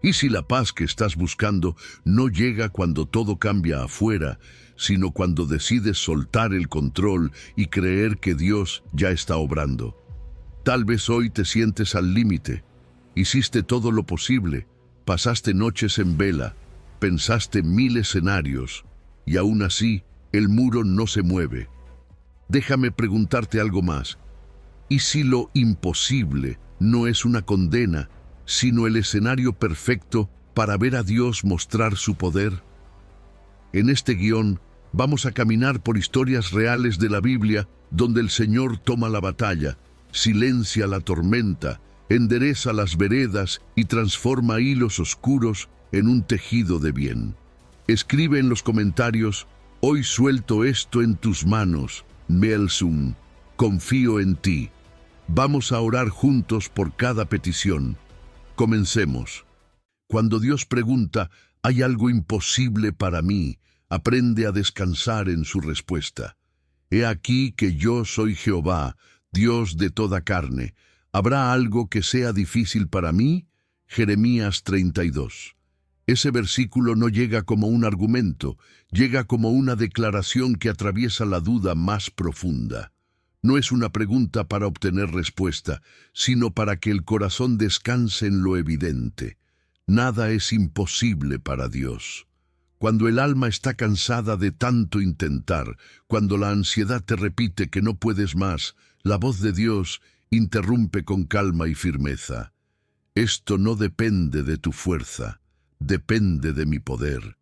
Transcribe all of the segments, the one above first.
¿Y si la paz que estás buscando no llega cuando todo cambia afuera, sino cuando decides soltar el control y creer que Dios ya está obrando? Tal vez hoy te sientes al límite. Hiciste todo lo posible, pasaste noches en vela, pensaste 1000 escenarios, y aún así el muro no se mueve. Déjame preguntarte algo más. ¿Y si lo imposible no es una condena, sino el escenario perfecto para ver a Dios mostrar su poder? En este guión vamos a caminar por historias reales de la Biblia donde el Señor toma la batalla, silencia la tormenta, endereza las veredas y transforma hilos oscuros en un tejido de bien. Escribe en los comentarios: hoy suelto esto en tus manos, Melsum, confío en ti. Vamos a orar juntos por cada petición. Comencemos. Cuando Dios pregunta, ¿hay algo imposible para mí?, aprende a descansar en su respuesta. He aquí que yo soy Jehová, Dios de toda carne. ¿Habrá algo que sea difícil para mí? Jeremías 32. Ese versículo no llega como un argumento, llega como una declaración que atraviesa la duda más profunda. No es una pregunta para obtener respuesta, sino para que el corazón descanse en lo evidente. Nada es imposible para Dios. Cuando el alma está cansada de tanto intentar, cuando la ansiedad te repite que no puedes más, la voz de Dios interrumpe con calma y firmeza. Esto no depende de tu fuerza, depende de mi poder.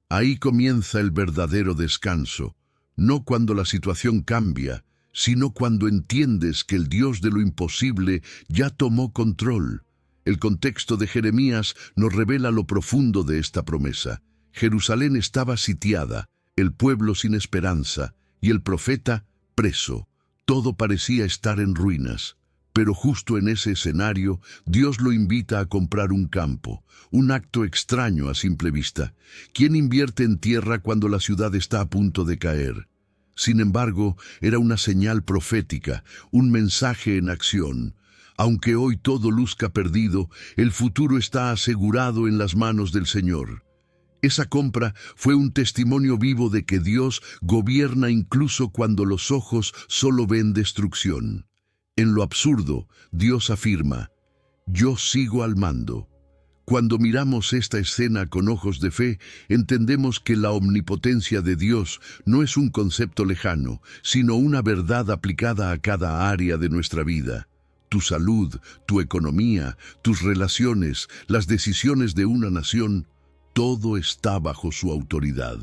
Ahí comienza el verdadero descanso, no cuando la situación cambia, sino cuando entiendes que el Dios de lo imposible ya tomó control. El contexto de Jeremías nos revela lo profundo de esta promesa. Jerusalén estaba sitiada, el pueblo sin esperanza, y el profeta preso. Todo parecía estar en ruinas. Pero justo en ese escenario, Dios lo invita a comprar un campo, un acto extraño a simple vista. ¿Quién invierte en tierra cuando la ciudad está a punto de caer? Sin embargo, era una señal profética, un mensaje en acción. Aunque hoy todo luzca perdido, el futuro está asegurado en las manos del Señor. Esa compra fue un testimonio vivo de que Dios gobierna incluso cuando los ojos solo ven destrucción. En lo absurdo, Dios afirma: yo sigo al mando. Cuando miramos esta escena con ojos de fe, entendemos que la omnipotencia de Dios no es un concepto lejano, sino una verdad aplicada a cada área de nuestra vida. Tu salud, tu economía, tus relaciones, las decisiones de una nación, todo está bajo su autoridad.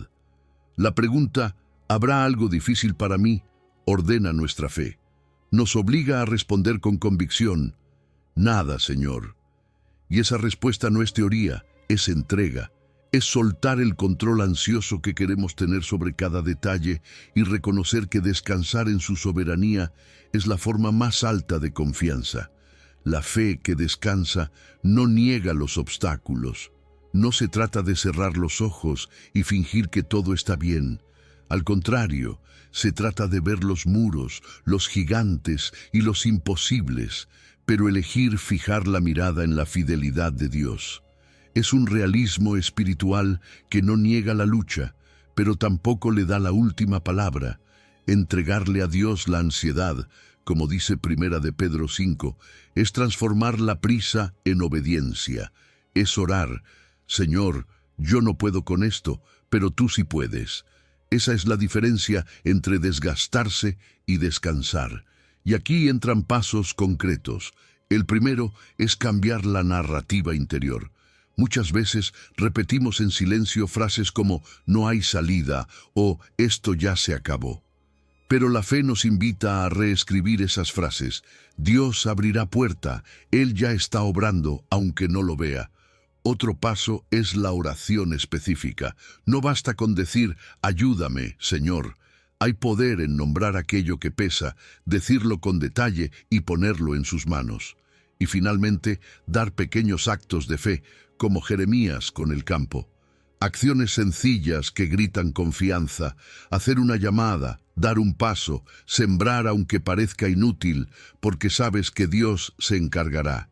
La pregunta, ¿habrá algo difícil para mí?, ordena nuestra fe. Nos obliga a responder con convicción: nada, Señor. Y esa respuesta no es teoría, es entrega. Es soltar el control ansioso que queremos tener sobre cada detalle y reconocer que descansar en su soberanía es la forma más alta de confianza. La fe que descansa no niega los obstáculos. No se trata de cerrar los ojos y fingir que todo está bien. Al contrario, se trata de ver los muros, los gigantes y los imposibles, pero elegir fijar la mirada en la fidelidad de Dios. Es un realismo espiritual que no niega la lucha, pero tampoco le da la última palabra. Entregarle a Dios la ansiedad, como dice Primera de Pedro 5, es transformar la prisa en obediencia. Es orar: Señor, yo no puedo con esto, pero tú sí puedes. Esa es la diferencia entre desgastarse y descansar. Y aquí entran pasos concretos. El primero es cambiar la narrativa interior. Muchas veces repetimos en silencio frases como «no hay salida» o «esto ya se acabó». Pero la fe nos invita a reescribir esas frases. Dios abrirá puerta, Él ya está obrando, aunque no lo vea. Otro paso es la oración específica. No basta con decir «ayúdame, Señor». Hay poder en nombrar aquello que pesa, decirlo con detalle y ponerlo en sus manos. Y finalmente, dar pequeños actos de fe, como Jeremías con el campo. Acciones sencillas que gritan confianza, hacer una llamada, dar un paso, sembrar aunque parezca inútil, porque sabes que Dios se encargará.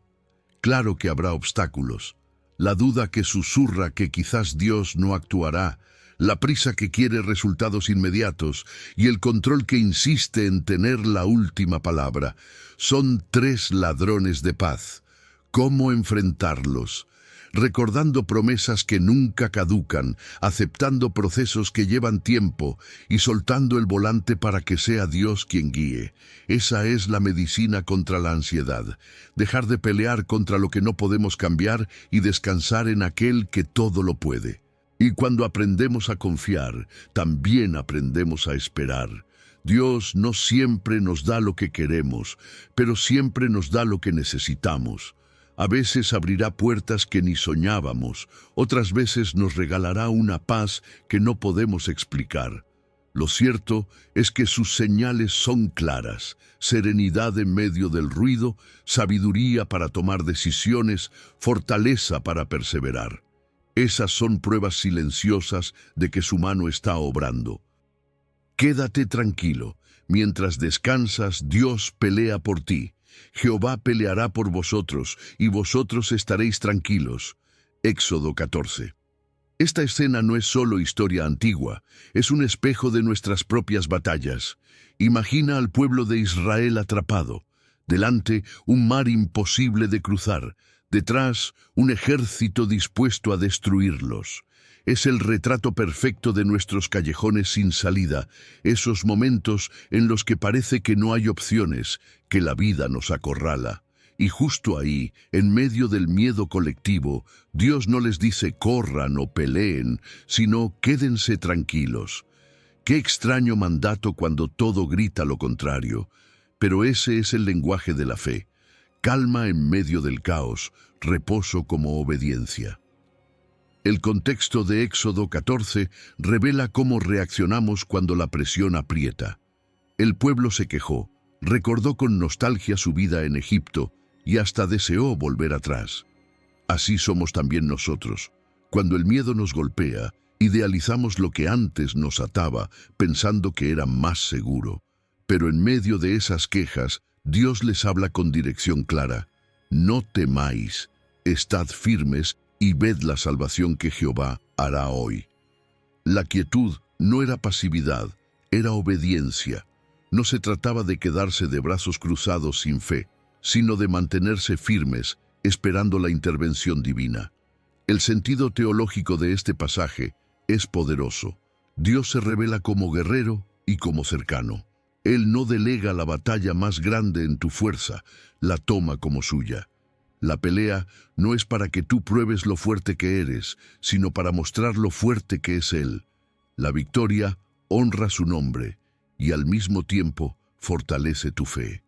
Claro que habrá obstáculos. la duda que susurra que quizás Dios no actuará, la prisa que quiere resultados inmediatos y el control que insiste en tener la última palabra. Son tres ladrones de paz. ¿Cómo enfrentarlos? Recordando promesas que nunca caducan, aceptando procesos que llevan tiempo y soltando el volante para que sea Dios quien guíe. Esa es la medicina contra la ansiedad. Dejar de pelear contra lo que no podemos cambiar y descansar en aquel que todo lo puede. Y cuando aprendemos a confiar, también aprendemos a esperar. Dios no siempre nos da lo que queremos, pero siempre nos da lo que necesitamos. A veces abrirá puertas que ni soñábamos, otras veces nos regalará una paz que no podemos explicar. Lo cierto es que sus señales son claras: serenidad en medio del ruido, sabiduría para tomar decisiones, fortaleza para perseverar. Esas son pruebas silenciosas de que su mano está obrando. Quédate tranquilo, mientras descansas, Dios pelea por ti. Jehová peleará por vosotros, y vosotros estaréis tranquilos. Éxodo 14. Esta escena no es solo historia antigua, es un espejo de nuestras propias batallas. Imagina al pueblo de Israel atrapado. Delante, un mar imposible de cruzar. Detrás, un ejército dispuesto a destruirlos. Es el retrato perfecto de nuestros callejones sin salida, esos momentos en los que parece que no hay opciones, que la vida nos acorrala. Y justo ahí, en medio del miedo colectivo, Dios no les dice corran o peleen, sino quédense tranquilos. Qué extraño mandato cuando todo grita lo contrario. Pero ese es el lenguaje de la fe. Calma en medio del caos, reposo como obediencia. El contexto de Éxodo 14 revela cómo reaccionamos cuando la presión aprieta. El pueblo se quejó, recordó con nostalgia su vida en Egipto y hasta deseó volver atrás. Así somos también nosotros. Cuando el miedo nos golpea, idealizamos lo que antes nos ataba, pensando que era más seguro. Pero en medio de esas quejas, Dios les habla con dirección clara. No temáis, estad firmes y ved la salvación que Jehová hará hoy. La quietud no era pasividad, era obediencia. No se trataba de quedarse de brazos cruzados sin fe, sino de mantenerse firmes, esperando la intervención divina. El sentido teológico de este pasaje es poderoso. Dios se revela como guerrero y como cercano. Él no delega la batalla más grande en tu fuerza, la toma como suya. La pelea no es para que tú pruebes lo fuerte que eres, sino para mostrar lo fuerte que es Él. La victoria honra su nombre y al mismo tiempo fortalece tu fe.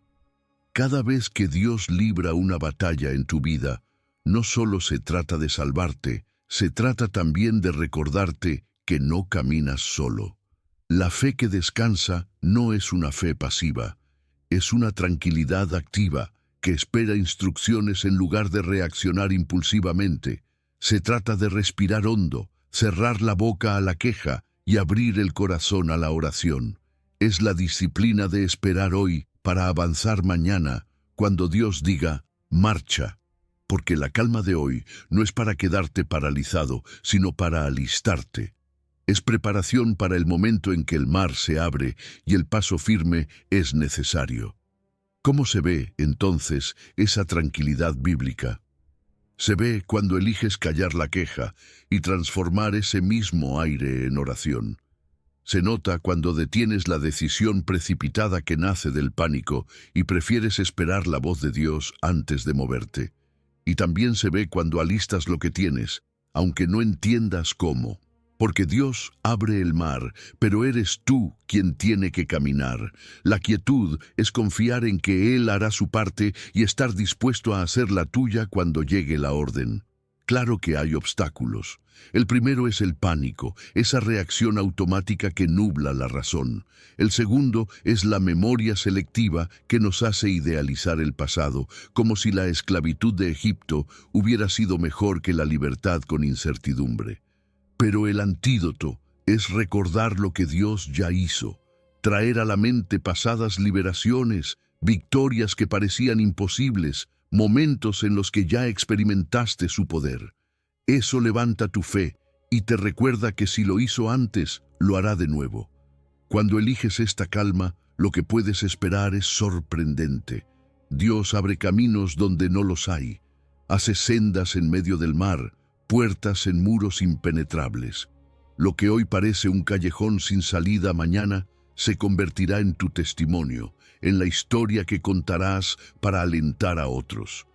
Cada vez que Dios libra una batalla en tu vida, no solo se trata de salvarte, se trata también de recordarte que no caminas solo. La fe que descansa no es una fe pasiva, es una tranquilidad activa que espera instrucciones en lugar de reaccionar impulsivamente. Se trata de respirar hondo, cerrar la boca a la queja y abrir el corazón a la oración. Es la disciplina de esperar hoy para avanzar mañana, cuando Dios diga, marcha. Porque la calma de hoy no es para quedarte paralizado, sino para alistarte. Es preparación para el momento en que el mar se abre y el paso firme es necesario. ¿Cómo se ve, entonces, esa tranquilidad bíblica? Se ve cuando eliges callar la queja y transformar ese mismo aire en oración. Se nota cuando detienes la decisión precipitada que nace del pánico y prefieres esperar la voz de Dios antes de moverte. Y también se ve cuando alistas lo que tienes, aunque no entiendas cómo. Porque Dios abre el mar, pero eres tú quien tiene que caminar. La quietud es confiar en que Él hará su parte y estar dispuesto a hacer la tuya cuando llegue la orden. Claro que hay obstáculos. El primero es el pánico, esa reacción automática que nubla la razón. El segundo es la memoria selectiva que nos hace idealizar el pasado, como si la esclavitud de Egipto hubiera sido mejor que la libertad con incertidumbre. Pero el antídoto es recordar lo que Dios ya hizo, traer a la mente pasadas liberaciones, victorias que parecían imposibles, momentos en los que ya experimentaste su poder. Eso levanta tu fe y te recuerda que si lo hizo antes, lo hará de nuevo. Cuando eliges esta calma, lo que puedes esperar es sorprendente. Dios abre caminos donde no los hay. Hace sendas en medio del mar, puertas en muros impenetrables. Lo que hoy parece un callejón sin salida mañana se convertirá en tu testimonio, en la historia que contarás para alentar a otros.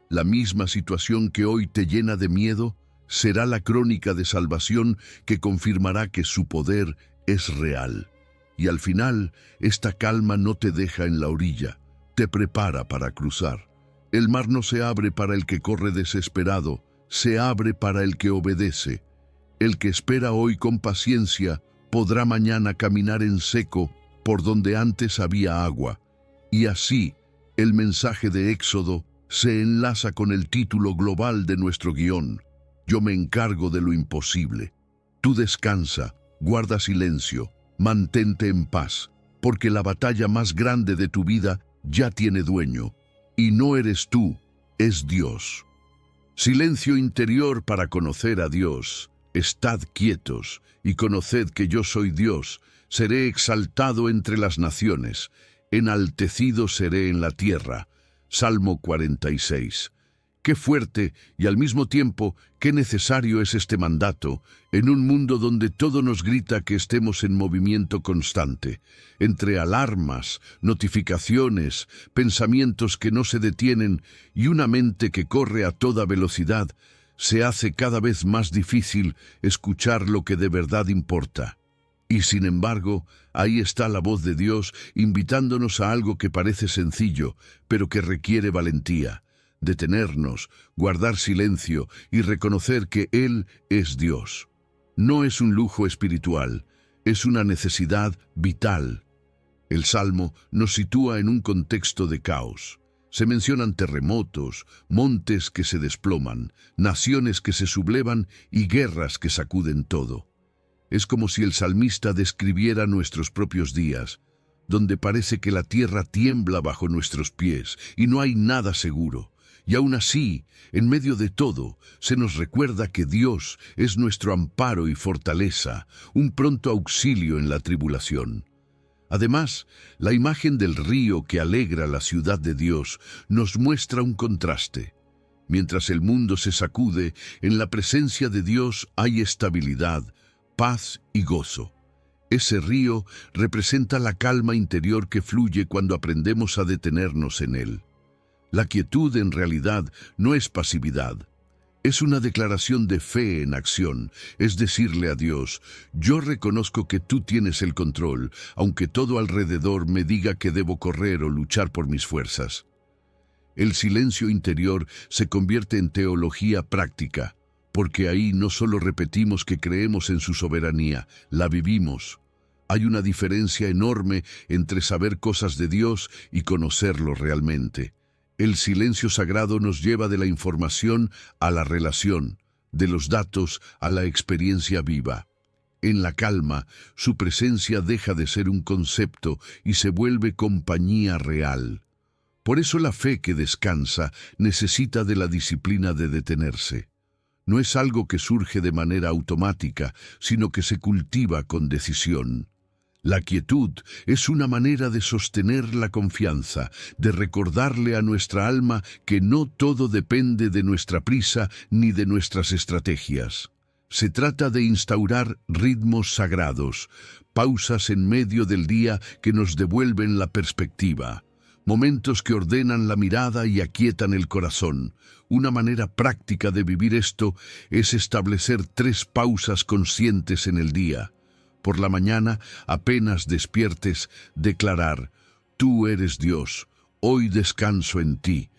La misma situación que hoy te llena de miedo será la crónica de salvación que confirmará que su poder es real. Y al final, esta calma no te deja en la orilla, te prepara para cruzar. El mar no se abre para el que corre desesperado, se abre para el que obedece. El que espera hoy con paciencia podrá mañana caminar en seco por donde antes había agua. Y así, el mensaje de Éxodo se enlaza con el título global de nuestro guión. Yo me encargo de lo imposible. Tú descansa, guarda silencio, mantente en paz, porque la batalla más grande de tu vida ya tiene dueño. Y no eres tú, es Dios. Silencio interior para conocer a Dios. Estad quietos y conoced que yo soy Dios. Seré exaltado entre las naciones, enaltecido seré en la tierra. Salmo 46. Qué fuerte y al mismo tiempo qué necesario es este mandato en un mundo donde todo nos grita que estemos en movimiento constante, entre alarmas, notificaciones, pensamientos que no se detienen y una mente que corre a toda velocidad. Se hace cada vez más difícil escuchar lo que de verdad importa. Y sin embargo, ahí está la voz de Dios invitándonos a algo que parece sencillo, pero que requiere valentía. Detenernos, guardar silencio y reconocer que Él es Dios. No es un lujo espiritual, es una necesidad vital. El Salmo nos sitúa en un contexto de caos. Se mencionan terremotos, montes que se desploman, naciones que se sublevan y guerras que sacuden todo. Es como si el salmista describiera nuestros propios días, donde parece que la tierra tiembla bajo nuestros pies y no hay nada seguro. Y aún así, en medio de todo, se nos recuerda que Dios es nuestro amparo y fortaleza, un pronto auxilio en la tribulación. Además, la imagen del río que alegra la ciudad de Dios nos muestra un contraste. Mientras el mundo se sacude, en la presencia de Dios hay estabilidad, paz y gozo. Ese río representa la calma interior que fluye cuando aprendemos a detenernos en él. La quietud en realidad no es pasividad. Es una declaración de fe en acción, es decirle a Dios, yo reconozco que tú tienes el control, aunque todo alrededor me diga que debo correr o luchar por mis fuerzas. El silencio interior se convierte en teología práctica, porque ahí no solo repetimos que creemos en su soberanía, la vivimos. Hay una diferencia enorme entre saber cosas de Dios y conocerlo realmente. El silencio sagrado nos lleva de la información a la relación, de los datos a la experiencia viva. En la calma, su presencia deja de ser un concepto y se vuelve compañía real. Por eso la fe que descansa necesita de la disciplina de detenerse. No es algo que surge de manera automática, sino que se cultiva con decisión. La quietud es una manera de sostener la confianza, de recordarle a nuestra alma que no todo depende de nuestra prisa ni de nuestras estrategias. Se trata de instaurar ritmos sagrados, pausas en medio del día que nos devuelven la perspectiva, momentos que ordenan la mirada y aquietan el corazón. Una manera práctica de vivir esto es establecer 3 pausas conscientes en el día. Por la mañana, apenas despiertes, declarar, tú eres Dios, hoy descanso en ti.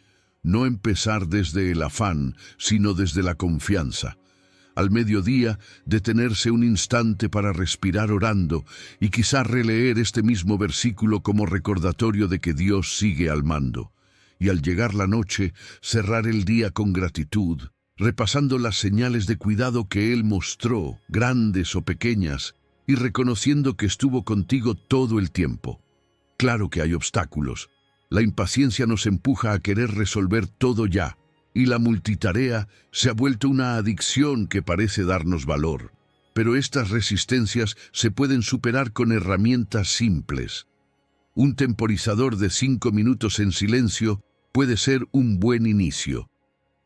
No empezar desde el afán, sino desde la confianza. Al mediodía, detenerse un instante para respirar orando y quizá releer este mismo versículo como recordatorio de que Dios sigue al mando. Y al llegar la noche, cerrar el día con gratitud, repasando las señales de cuidado que Él mostró, grandes o pequeñas, y reconociendo que estuvo contigo todo el tiempo. Claro que hay obstáculos. La impaciencia nos empuja a querer resolver todo ya. y la multitarea se ha vuelto una adicción que parece darnos valor. Pero estas resistencias se pueden superar con herramientas simples. Un temporizador de 5 minutos en silencio puede ser un buen inicio.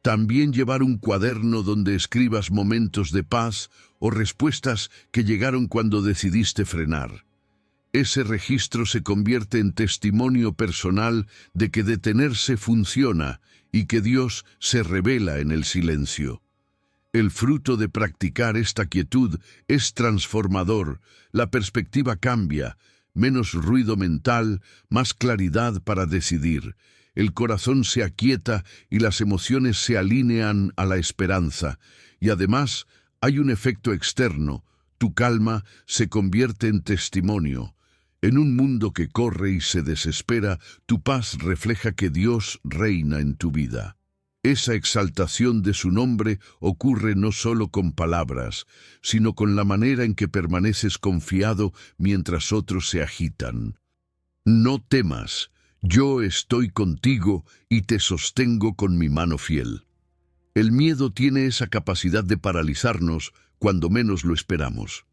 También llevar un cuaderno donde escribas momentos de paz o respuestas que llegaron cuando decidiste frenar. Ese registro se convierte en testimonio personal de que detenerse funciona y que Dios se revela en el silencio. El fruto de practicar esta quietud es transformador, la perspectiva cambia, menos ruido mental, más claridad para decidir. El corazón se aquieta y las emociones se alinean a la esperanza. Y además hay un efecto externo, tu calma se convierte en testimonio. En un mundo que corre y se desespera, tu paz refleja que Dios reina en tu vida. Esa exaltación de su nombre ocurre no solo con palabras, sino con la manera en que permaneces confiado mientras otros se agitan. No temas, yo estoy contigo y te sostengo con mi mano fiel. El miedo tiene esa capacidad de paralizarnos cuando menos lo esperamos.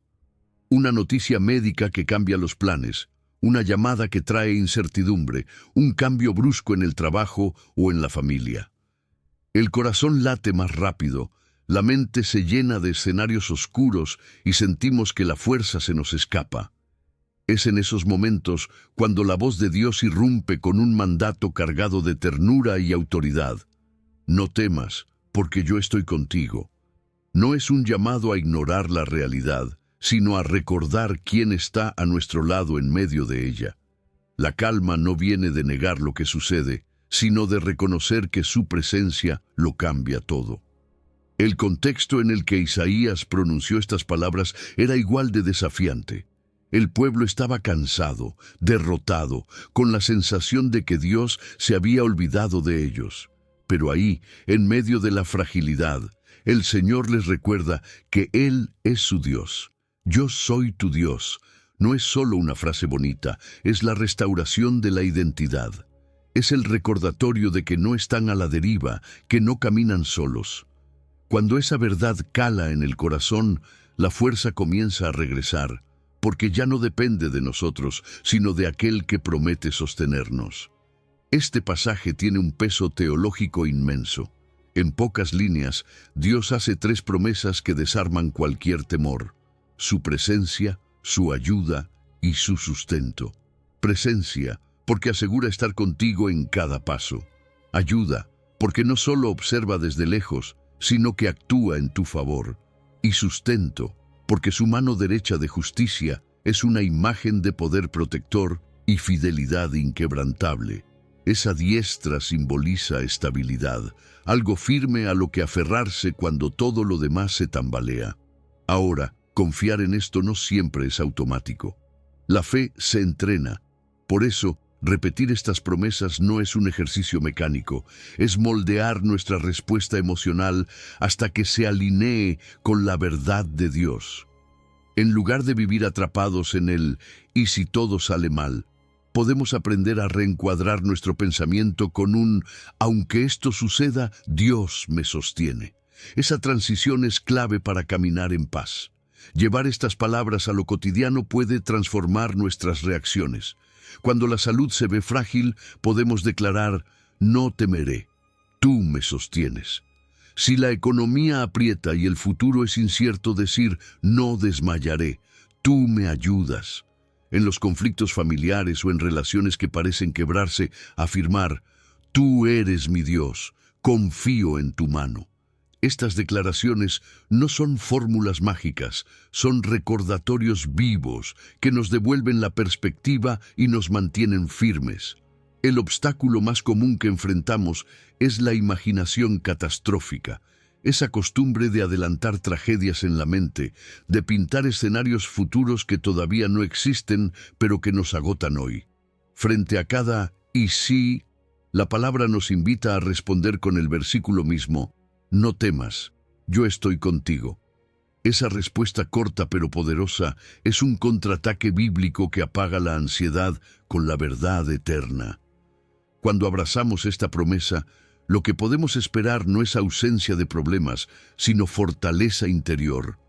Una noticia médica que cambia los planes, una llamada que trae incertidumbre, un cambio brusco en el trabajo o en la familia. El corazón late más rápido, la mente se llena de escenarios oscuros y sentimos que la fuerza se nos escapa. Es en esos momentos cuando la voz de Dios irrumpe con un mandato cargado de ternura y autoridad. No temas, porque yo estoy contigo. No es un llamado a ignorar la realidad, sino a recordar quién está a nuestro lado en medio de ella. La calma no viene de negar lo que sucede, sino de reconocer que su presencia lo cambia todo. El contexto en el que Isaías pronunció estas palabras era igual de desafiante. El pueblo estaba cansado, derrotado, con la sensación de que Dios se había olvidado de ellos. Pero ahí, en medio de la fragilidad, el Señor les recuerda que Él es su Dios. Yo soy tu Dios. No es solo una frase bonita, es la restauración de la identidad. Es el recordatorio de que no están a la deriva, que no caminan solos. Cuando esa verdad cala en el corazón, la fuerza comienza a regresar, porque ya no depende de nosotros, sino de aquel que promete sostenernos. Este pasaje tiene un peso teológico inmenso. En pocas líneas, Dios hace 3 promesas que desarman cualquier temor: su presencia, su ayuda y su sustento. Presencia, porque asegura estar contigo en cada paso. Ayuda, porque no solo observa desde lejos, sino que actúa en tu favor. Y sustento, porque su mano derecha de justicia es una imagen de poder protector y fidelidad inquebrantable. Esa diestra simboliza estabilidad, algo firme a lo que aferrarse cuando todo lo demás se tambalea. Ahora, confiar en esto no siempre es automático. La fe se entrena. Por eso, repetir estas promesas no es un ejercicio mecánico, es moldear nuestra respuesta emocional hasta que se alinee con la verdad de Dios. En lugar de vivir atrapados en el «y si todo sale mal», podemos aprender a reencuadrar nuestro pensamiento con un «aunque esto suceda, Dios me sostiene». Esa transición es clave para caminar en paz. Llevar estas palabras a lo cotidiano puede transformar nuestras reacciones. Cuando la salud se ve frágil, podemos declarar: «No temeré, tú me sostienes». Si la economía aprieta y el futuro es incierto, decir: «No desmayaré, tú me ayudas». En los conflictos familiares o en relaciones que parecen quebrarse, afirmar: «Tú eres mi Dios, confío en tu mano». Estas declaraciones no son fórmulas mágicas, son recordatorios vivos que nos devuelven la perspectiva y nos mantienen firmes. El obstáculo más común que enfrentamos es la imaginación catastrófica, esa costumbre de adelantar tragedias en la mente, de pintar escenarios futuros que todavía no existen, pero que nos agotan hoy. Frente a cada «y sí», la palabra nos invita a responder con el versículo mismo: «No temas, yo estoy contigo». Esa respuesta corta pero poderosa es un contraataque bíblico que apaga la ansiedad con la verdad eterna. Cuando abrazamos esta promesa, Lo que podemos esperar no es ausencia de problemas, sino fortaleza interior.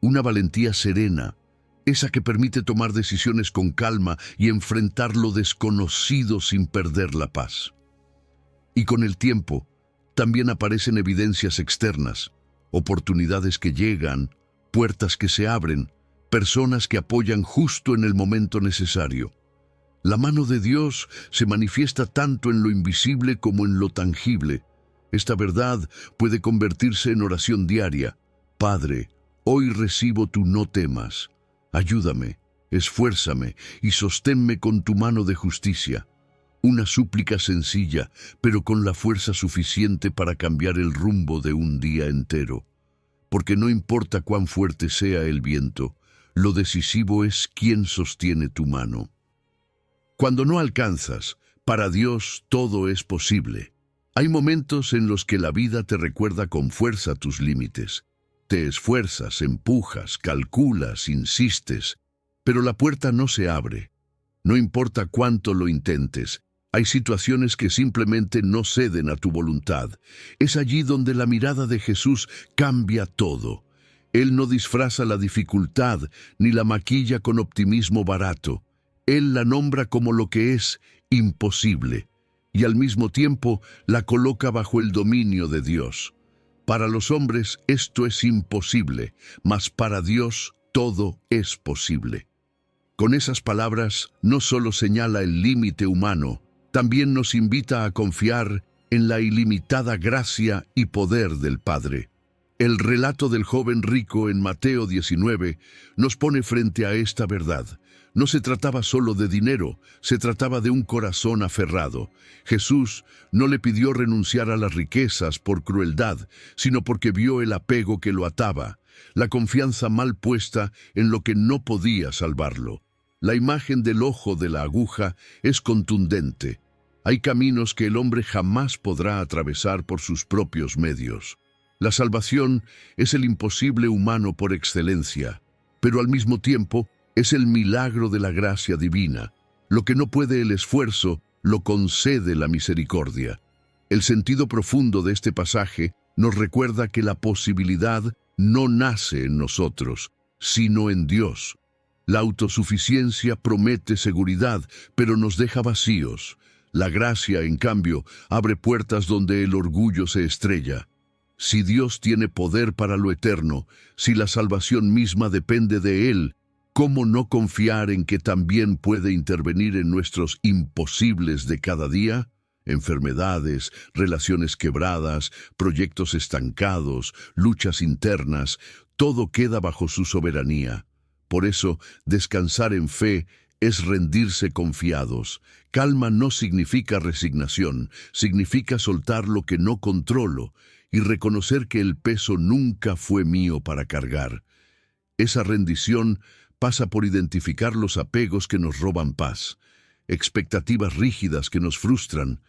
Una valentía serena, esa que permite tomar decisiones con calma y enfrentar lo desconocido sin perder la paz. Y con el tiempo, también aparecen evidencias externas, oportunidades que llegan, puertas que se abren, personas que apoyan justo en el momento necesario. La mano de Dios se manifiesta tanto en lo invisible como en lo tangible. Esta verdad puede convertirse en oración diaria. Padre, hoy recibo tu no temas. Ayúdame, esfuérzame y sosténme con tu mano de justicia. Una súplica sencilla, pero con la fuerza suficiente para cambiar el rumbo de un día entero. Porque no importa cuán fuerte sea el viento, lo decisivo es quién sostiene tu mano. Cuando no alcanzas, para Dios todo es posible. Hay momentos en los que la vida te recuerda con fuerza tus límites. Te esfuerzas, empujas, calculas, insistes, pero la puerta no se abre. No importa cuánto lo intentes, hay situaciones que simplemente no ceden a tu voluntad. Es allí donde la mirada de Jesús cambia todo. Él no disfraza la dificultad ni la maquilla con optimismo barato. Él la nombra como lo que es imposible y al mismo tiempo la coloca bajo el dominio de Dios. Para los hombres esto es imposible, mas para Dios todo es posible. Con esas palabras no solo señala el límite humano, también nos invita a confiar en la ilimitada gracia y poder del Padre. El relato del joven rico en Mateo 19 nos pone frente a esta verdad. No se trataba solo de dinero, se trataba de un corazón aferrado. Jesús no le pidió renunciar a las riquezas por crueldad, sino porque vio el apego que lo ataba, la confianza mal puesta en lo que no podía salvarlo. La imagen del ojo de la aguja es contundente. Hay caminos que el hombre jamás podrá atravesar por sus propios medios. La salvación es el imposible humano por excelencia, pero al mismo tiempo es el milagro de la gracia divina. Lo que no puede el esfuerzo, lo concede la misericordia. El sentido profundo de este pasaje nos recuerda que la posibilidad no nace en nosotros, sino en Dios. La autosuficiencia promete seguridad, pero nos deja vacíos. La gracia, en cambio, abre puertas donde el orgullo se estrella. Si Dios tiene poder para lo eterno, si la salvación misma depende de Él, ¿cómo no confiar en que también puede intervenir en nuestros imposibles de cada día? Enfermedades, relaciones quebradas, proyectos estancados, luchas internas, todo queda bajo su soberanía. Por eso, descansar en fe es rendirse confiados. Calma no significa resignación, significa soltar lo que no controlo y reconocer que el peso nunca fue mío para cargar. Esa rendición pasa por identificar los apegos que nos roban paz, expectativas rígidas que nos frustran,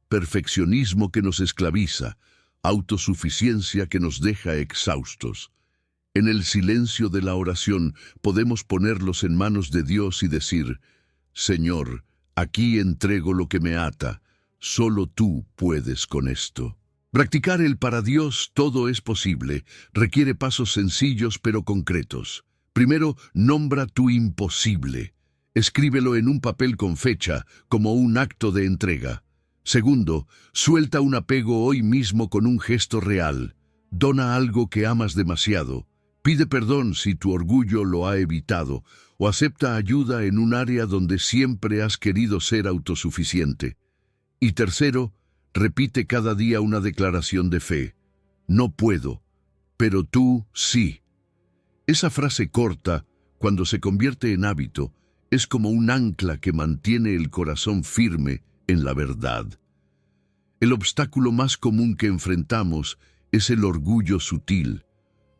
perfeccionismo que nos esclaviza, autosuficiencia que nos deja exhaustos. En el silencio de la oración podemos ponerlos en manos de Dios y decir: Señor, aquí entrego lo que me ata, solo tú puedes con esto. Practicar el para Dios todo es posible, requiere pasos sencillos pero concretos. Primero, nombra tu imposible. Escríbelo en un papel con fecha, como un acto de entrega. Segundo, suelta un apego hoy mismo con un gesto real. Dona algo que amas demasiado. Pide perdón si tu orgullo lo ha evitado, o acepta ayuda en un área donde siempre has querido ser autosuficiente. Y tercero, repite cada día una declaración de fe. No puedo, pero tú sí. Esa frase corta, cuando se convierte en hábito, es como un ancla que mantiene el corazón firme en la verdad. El obstáculo más común que enfrentamos es el orgullo sutil.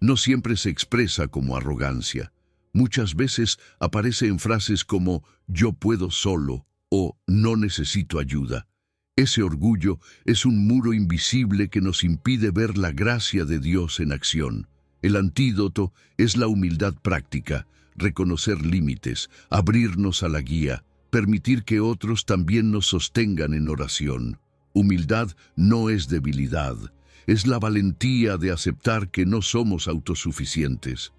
No siempre se expresa como arrogancia. Muchas veces aparece en frases como «yo puedo solo» o «no necesito ayuda». Ese orgullo es un muro invisible que nos impide ver la gracia de Dios en acción. El antídoto es la humildad práctica, reconocer límites, abrirnos a la guía, permitir que otros también nos sostengan en oración. Humildad no es debilidad, es la valentía de aceptar que no somos autosuficientes.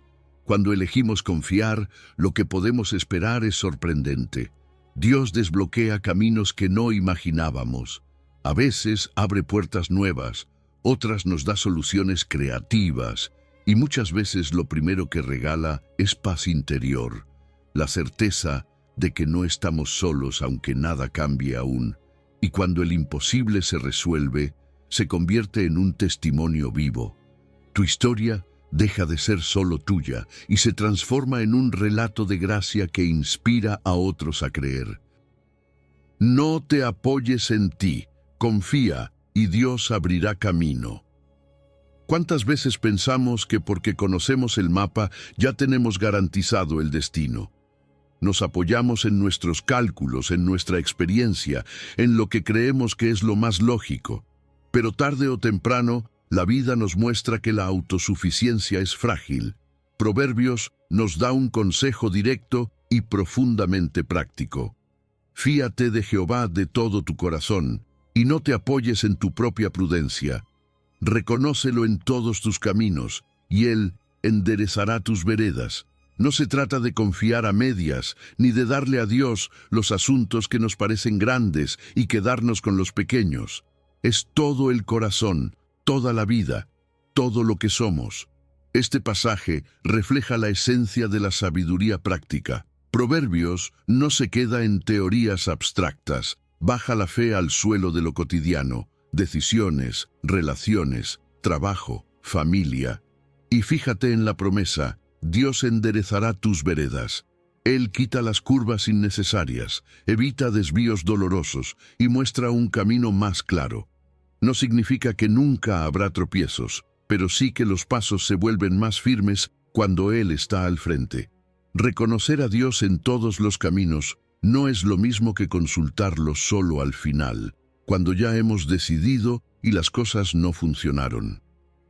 Cuando elegimos confiar, lo que podemos esperar es sorprendente. Dios desbloquea caminos que no imaginábamos. A veces abre puertas nuevas, otras nos da soluciones creativas, y muchas veces lo primero que regala es paz interior, la certeza de que no estamos solos aunque nada cambie aún. Y cuando el imposible se resuelve, se convierte en un testimonio vivo. Tu historia deja de ser solo tuya y se transforma en un relato de gracia que inspira a otros a creer. No te apoyes en ti, confía y Dios abrirá camino. ¿Cuántas veces pensamos que porque conocemos el mapa ya tenemos garantizado el destino? Nos apoyamos en nuestros cálculos, en nuestra experiencia, en lo que creemos que es lo más lógico. Pero tarde o temprano, la vida nos muestra que la autosuficiencia es frágil. Proverbios nos da un consejo directo y profundamente práctico. Fíate de Jehová de todo tu corazón, y no te apoyes en tu propia prudencia. Reconócelo en todos tus caminos, y Él enderezará tus veredas. No se trata de confiar a medias, ni de darle a Dios los asuntos que nos parecen grandes y quedarnos con los pequeños. Es todo el corazón, toda la vida, todo lo que somos. Este pasaje refleja la esencia de la sabiduría práctica. Proverbios no se queda en teorías abstractas, baja la fe al suelo de lo cotidiano, decisiones, relaciones, trabajo, familia. Y fíjate en la promesa: Dios enderezará tus veredas. Él quita las curvas innecesarias, evita desvíos dolorosos y muestra un camino más claro. No significa que nunca habrá tropiezos, pero sí que los pasos se vuelven más firmes cuando Él está al frente. Reconocer a Dios en todos los caminos no es lo mismo que consultarlo solo al final, cuando ya hemos decidido y las cosas no funcionaron.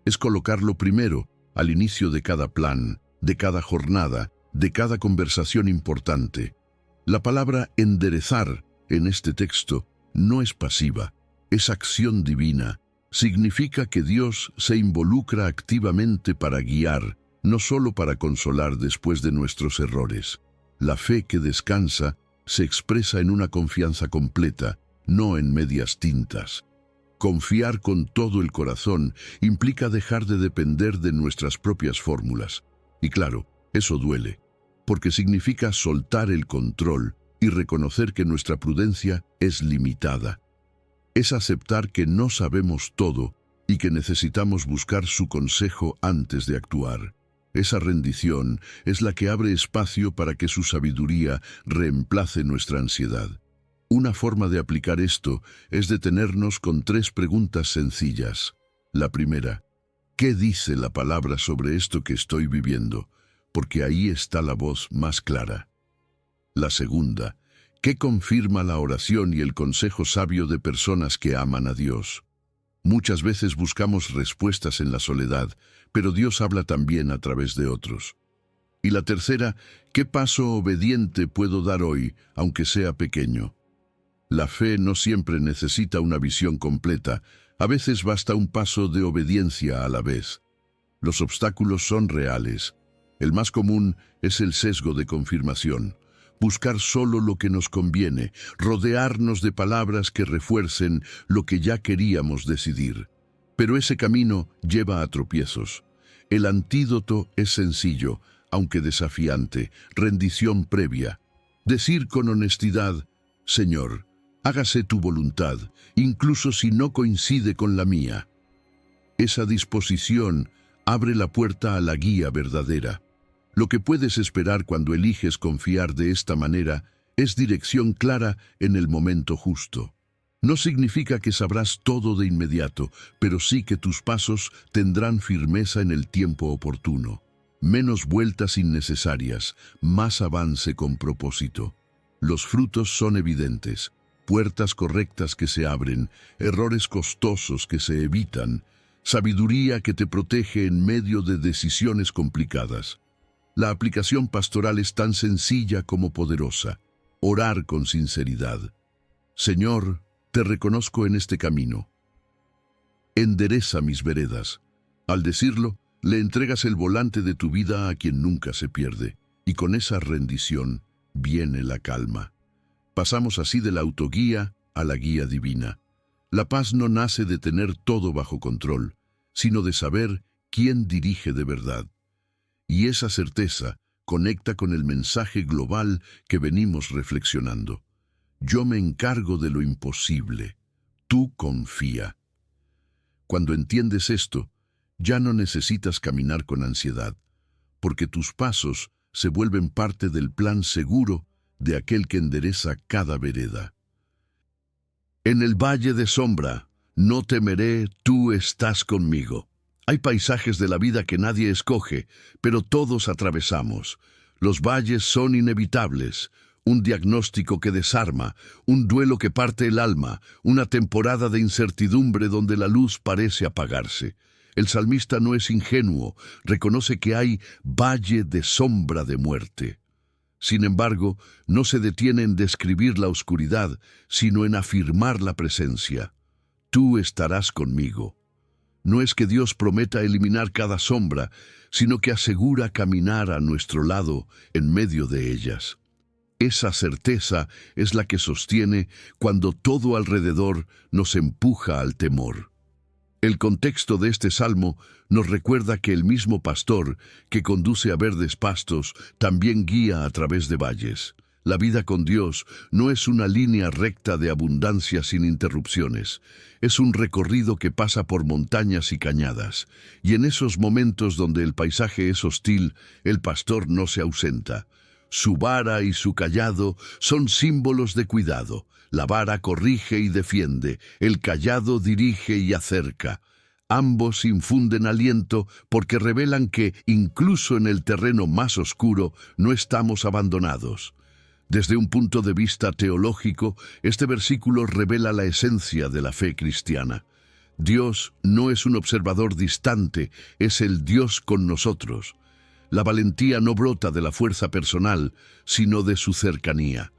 Es colocarlo primero, al inicio de cada plan, de cada jornada, de cada conversación importante. La palabra enderezar en este texto no es pasiva, es acción divina. Significa que Dios se involucra activamente para guiar, no solo para consolar después de nuestros errores. La fe que descansa se expresa en una confianza completa, no en medias tintas. Confiar con todo el corazón implica dejar de depender de nuestras propias fórmulas. Y claro, eso duele, porque significa soltar el control y reconocer que nuestra prudencia es limitada. Es aceptar que no sabemos todo y que necesitamos buscar su consejo antes de actuar. Esa rendición es la que abre espacio para que su sabiduría reemplace nuestra ansiedad. Una forma de aplicar esto es detenernos con 3 preguntas sencillas. La primera: ¿qué dice la palabra sobre esto que estoy viviendo? Porque ahí está la voz más clara. La segunda: ¿qué confirma la oración y el consejo sabio de personas que aman a Dios? Muchas veces buscamos respuestas en la soledad, pero Dios habla también a través de otros. Y la tercera: ¿qué paso obediente puedo dar hoy, aunque sea pequeño? La fe no siempre necesita una visión completa, a veces basta un paso de obediencia a la vez. Los obstáculos son reales. El más común es el sesgo de confirmación. Buscar solo lo que nos conviene, rodearnos de palabras que refuercen lo que ya queríamos decidir. Pero ese camino lleva a tropiezos. El antídoto es sencillo, aunque desafiante: rendición previa. Decir con honestidad: Señor, hágase tu voluntad, incluso si no coincide con la mía. Esa disposición abre la puerta a la guía verdadera. Lo que puedes esperar cuando eliges confiar de esta manera es dirección clara en el momento justo. No significa que sabrás todo de inmediato, pero sí que tus pasos tendrán firmeza en el tiempo oportuno. Menos vueltas innecesarias, más avance con propósito. Los frutos son evidentes: puertas correctas que se abren, errores costosos que se evitan, sabiduría que te protege en medio de decisiones complicadas. La aplicación pastoral es tan sencilla como poderosa: orar con sinceridad. Señor, te reconozco en este camino. Endereza mis veredas. Al decirlo, le entregas el volante de tu vida a quien nunca se pierde, y con esa rendición viene la calma. Pasamos así de la autoguía a la guía divina. La paz no nace de tener todo bajo control, sino de saber quién dirige de verdad. Y esa certeza conecta con el mensaje global que venimos reflexionando. Yo me encargo de lo imposible. Tú confía. Cuando entiendes esto, ya no necesitas caminar con ansiedad, porque tus pasos se vuelven parte del plan seguro de aquel que endereza cada vereda. En el valle de sombra, no temeré, tú estás conmigo. Hay paisajes de la vida que nadie escoge, pero todos atravesamos. Los valles son inevitables. Un diagnóstico que desarma, un duelo que parte el alma, una temporada de incertidumbre donde la luz parece apagarse. El salmista no es ingenuo, reconoce que hay valle de sombra de muerte. Sin embargo, no se detiene en describir la oscuridad, sino en afirmar la presencia. Tú estarás conmigo. No es que Dios prometa eliminar cada sombra, sino que asegura caminar a nuestro lado en medio de ellas. Esa certeza es la que sostiene cuando todo alrededor nos empuja al temor. El contexto de este salmo nos recuerda que el mismo pastor que conduce a verdes pastos también guía a través de valles. La vida con Dios no es una línea recta de abundancia sin interrupciones. Es un recorrido que pasa por montañas y cañadas. Y en esos momentos donde el paisaje es hostil, el pastor no se ausenta. Su vara y su cayado son símbolos de cuidado. La vara corrige y defiende, el cayado dirige y acerca. Ambos infunden aliento porque revelan que, incluso en el terreno más oscuro, no estamos abandonados. Desde un punto de vista teológico, este versículo revela la esencia de la fe cristiana. Dios no es un observador distante, es el Dios con nosotros. La valentía no brota de la fuerza personal, sino de su cercanía.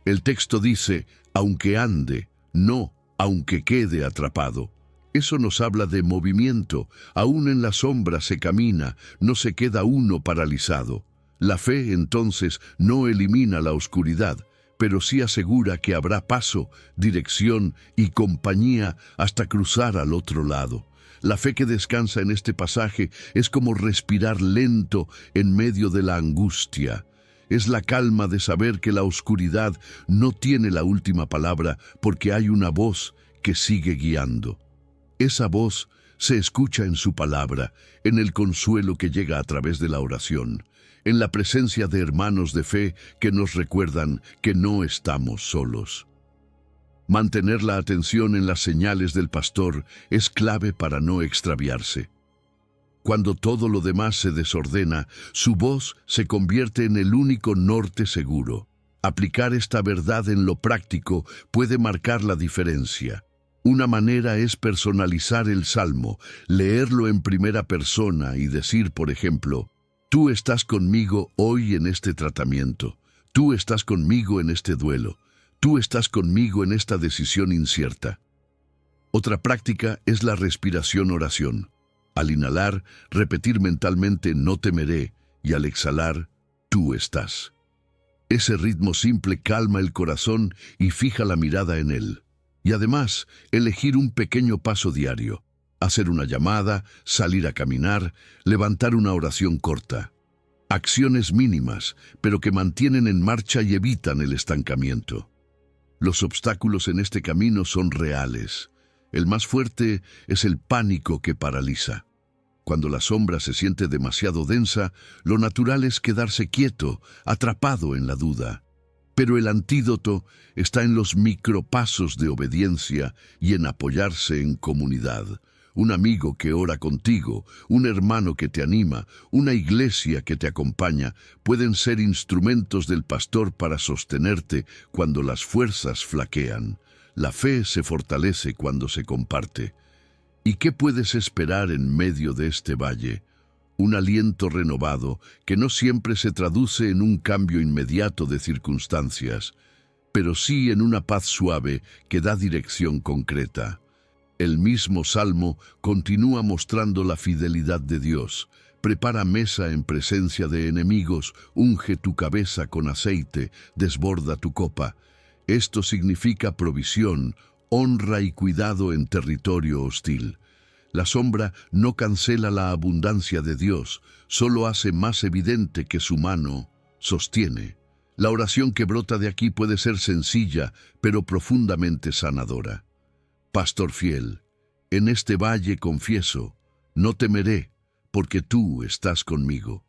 El texto dice, aunque ande, no, aunque quede atrapado. Eso nos habla de movimiento, aún en la sombra se camina, no se queda uno paralizado. La fe, entonces, no elimina la oscuridad, pero sí asegura que habrá paso, dirección y compañía hasta cruzar al otro lado. La fe que descansa en este pasaje es como respirar lento en medio de la angustia. Es la calma de saber que la oscuridad no tiene la última palabra porque hay una voz que sigue guiando. Esa voz se escucha en su palabra, en el consuelo que llega a través de la oración, en la presencia de hermanos de fe que nos recuerdan que no estamos solos. Mantener la atención en las señales del pastor es clave para no extraviarse. Cuando todo lo demás se desordena, su voz se convierte en el único norte seguro. Aplicar esta verdad en lo práctico puede marcar la diferencia. Una manera es personalizar el salmo, leerlo en primera persona y decir, por ejemplo, tú estás conmigo hoy en este tratamiento, tú estás conmigo en este duelo, tú estás conmigo en esta decisión incierta. Otra práctica es la respiración oración. Al inhalar, repetir mentalmente no temeré y al exhalar, tú estás. Ese ritmo simple calma el corazón y fija la mirada en él. Y además, elegir un pequeño paso diario. Hacer una llamada, salir a caminar, levantar una oración corta. Acciones mínimas, pero que mantienen en marcha y evitan el estancamiento. Los obstáculos en este camino son reales. El más fuerte es el pánico que paraliza. Cuando la sombra se siente demasiado densa, lo natural es quedarse quieto, atrapado en la duda. Pero el antídoto está en los micropasos de obediencia y en apoyarse en comunidad. Un amigo que ora contigo, un hermano que te anima, una iglesia que te acompaña, pueden ser instrumentos del pastor para sostenerte cuando las fuerzas flaquean. La fe se fortalece cuando se comparte. ¿Y qué puedes esperar en medio de este valle? Un aliento renovado que no siempre se traduce en un cambio inmediato de circunstancias, pero sí en una paz suave que da dirección concreta. El mismo Salmo continúa mostrando la fidelidad de Dios. Prepara mesa en presencia de enemigos, unge tu cabeza con aceite, desborda tu copa. Esto significa provisión, honra y cuidado en territorio hostil. La sombra no cancela la abundancia de Dios, solo hace más evidente que su mano sostiene. La oración que brota de aquí puede ser sencilla, pero profundamente sanadora. Pastor fiel, en este valle confieso, no temeré, porque tú estás conmigo.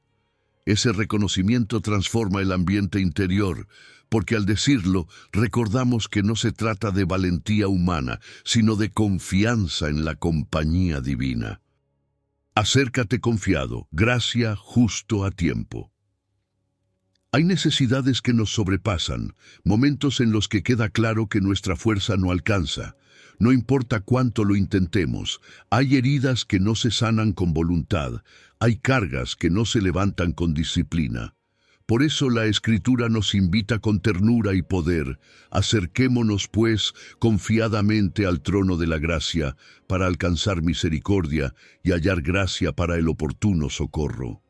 Ese reconocimiento transforma el ambiente interior, porque al decirlo recordamos que no se trata de valentía humana, sino de confianza en la compañía divina. Acércate confiado, gracia justo a tiempo. Hay necesidades que nos sobrepasan, momentos en los que queda claro que nuestra fuerza no alcanza. No importa cuánto lo intentemos, hay heridas que no se sanan con voluntad, hay cargas que no se levantan con disciplina. Por eso la Escritura nos invita con ternura y poder: acerquémonos pues confiadamente al trono de la gracia, para alcanzar misericordia y hallar gracia para el oportuno socorro.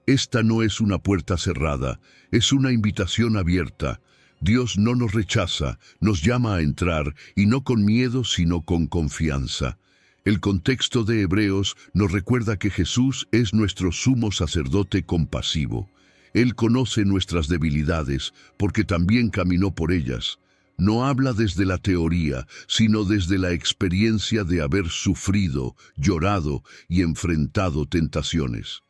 Esta no es una puerta cerrada, es una invitación abierta. Dios no nos rechaza, nos llama a entrar, y no con miedo, sino con confianza. El contexto de Hebreos nos recuerda que Jesús es nuestro sumo sacerdote compasivo. Él conoce nuestras debilidades, porque también caminó por ellas. No habla desde la teoría, sino desde la experiencia de haber sufrido, llorado y enfrentado tentaciones.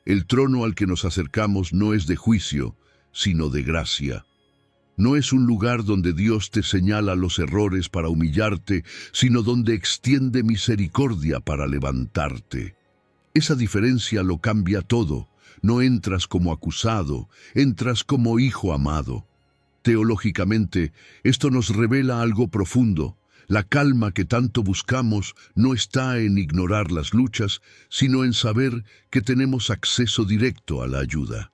El trono al que nos acercamos no es de juicio, sino de gracia. No es un lugar donde Dios te señala los errores para humillarte, sino donde extiende misericordia para levantarte. Esa diferencia lo cambia todo. No entras como acusado, entras como hijo amado. Teológicamente, esto nos revela algo profundo. La calma que tanto buscamos no está en ignorar las luchas, sino en saber que tenemos acceso directo a la ayuda.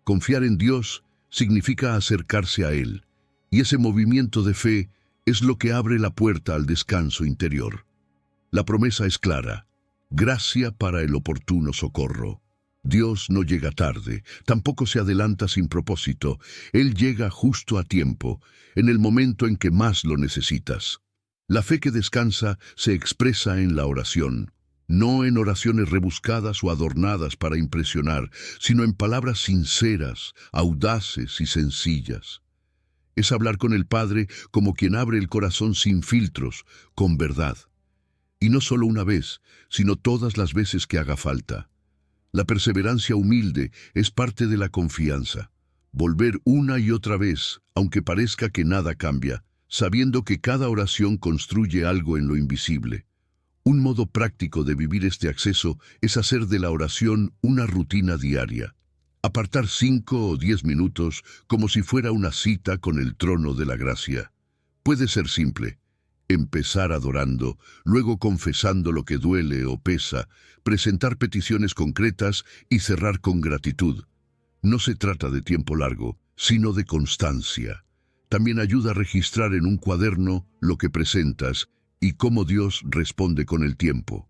Confiar en Dios significa acercarse a Él, y ese movimiento de fe es lo que abre la puerta al descanso interior. La promesa es clara: gracia para el oportuno socorro. Dios no llega tarde, tampoco se adelanta sin propósito. Él llega justo a tiempo, en el momento en que más lo necesitas. La fe que descansa se expresa en la oración, no en oraciones rebuscadas o adornadas para impresionar, sino en palabras sinceras, audaces y sencillas. Es hablar con el Padre como quien abre el corazón sin filtros, con verdad. Y no solo una vez, sino todas las veces que haga falta. La perseverancia humilde es parte de la confianza. Volver una y otra vez, aunque parezca que nada cambia, sabiendo que cada oración construye algo en lo invisible. Un modo práctico de vivir este acceso es hacer de la oración una rutina diaria. Apartar 5 o 10 minutos como si fuera una cita con el trono de la gracia. Puede ser simple: empezar adorando, luego confesando lo que duele o pesa, presentar peticiones concretas y cerrar con gratitud. No se trata de tiempo largo, sino de constancia. También ayuda a registrar en un cuaderno lo que presentas y cómo Dios responde con el tiempo.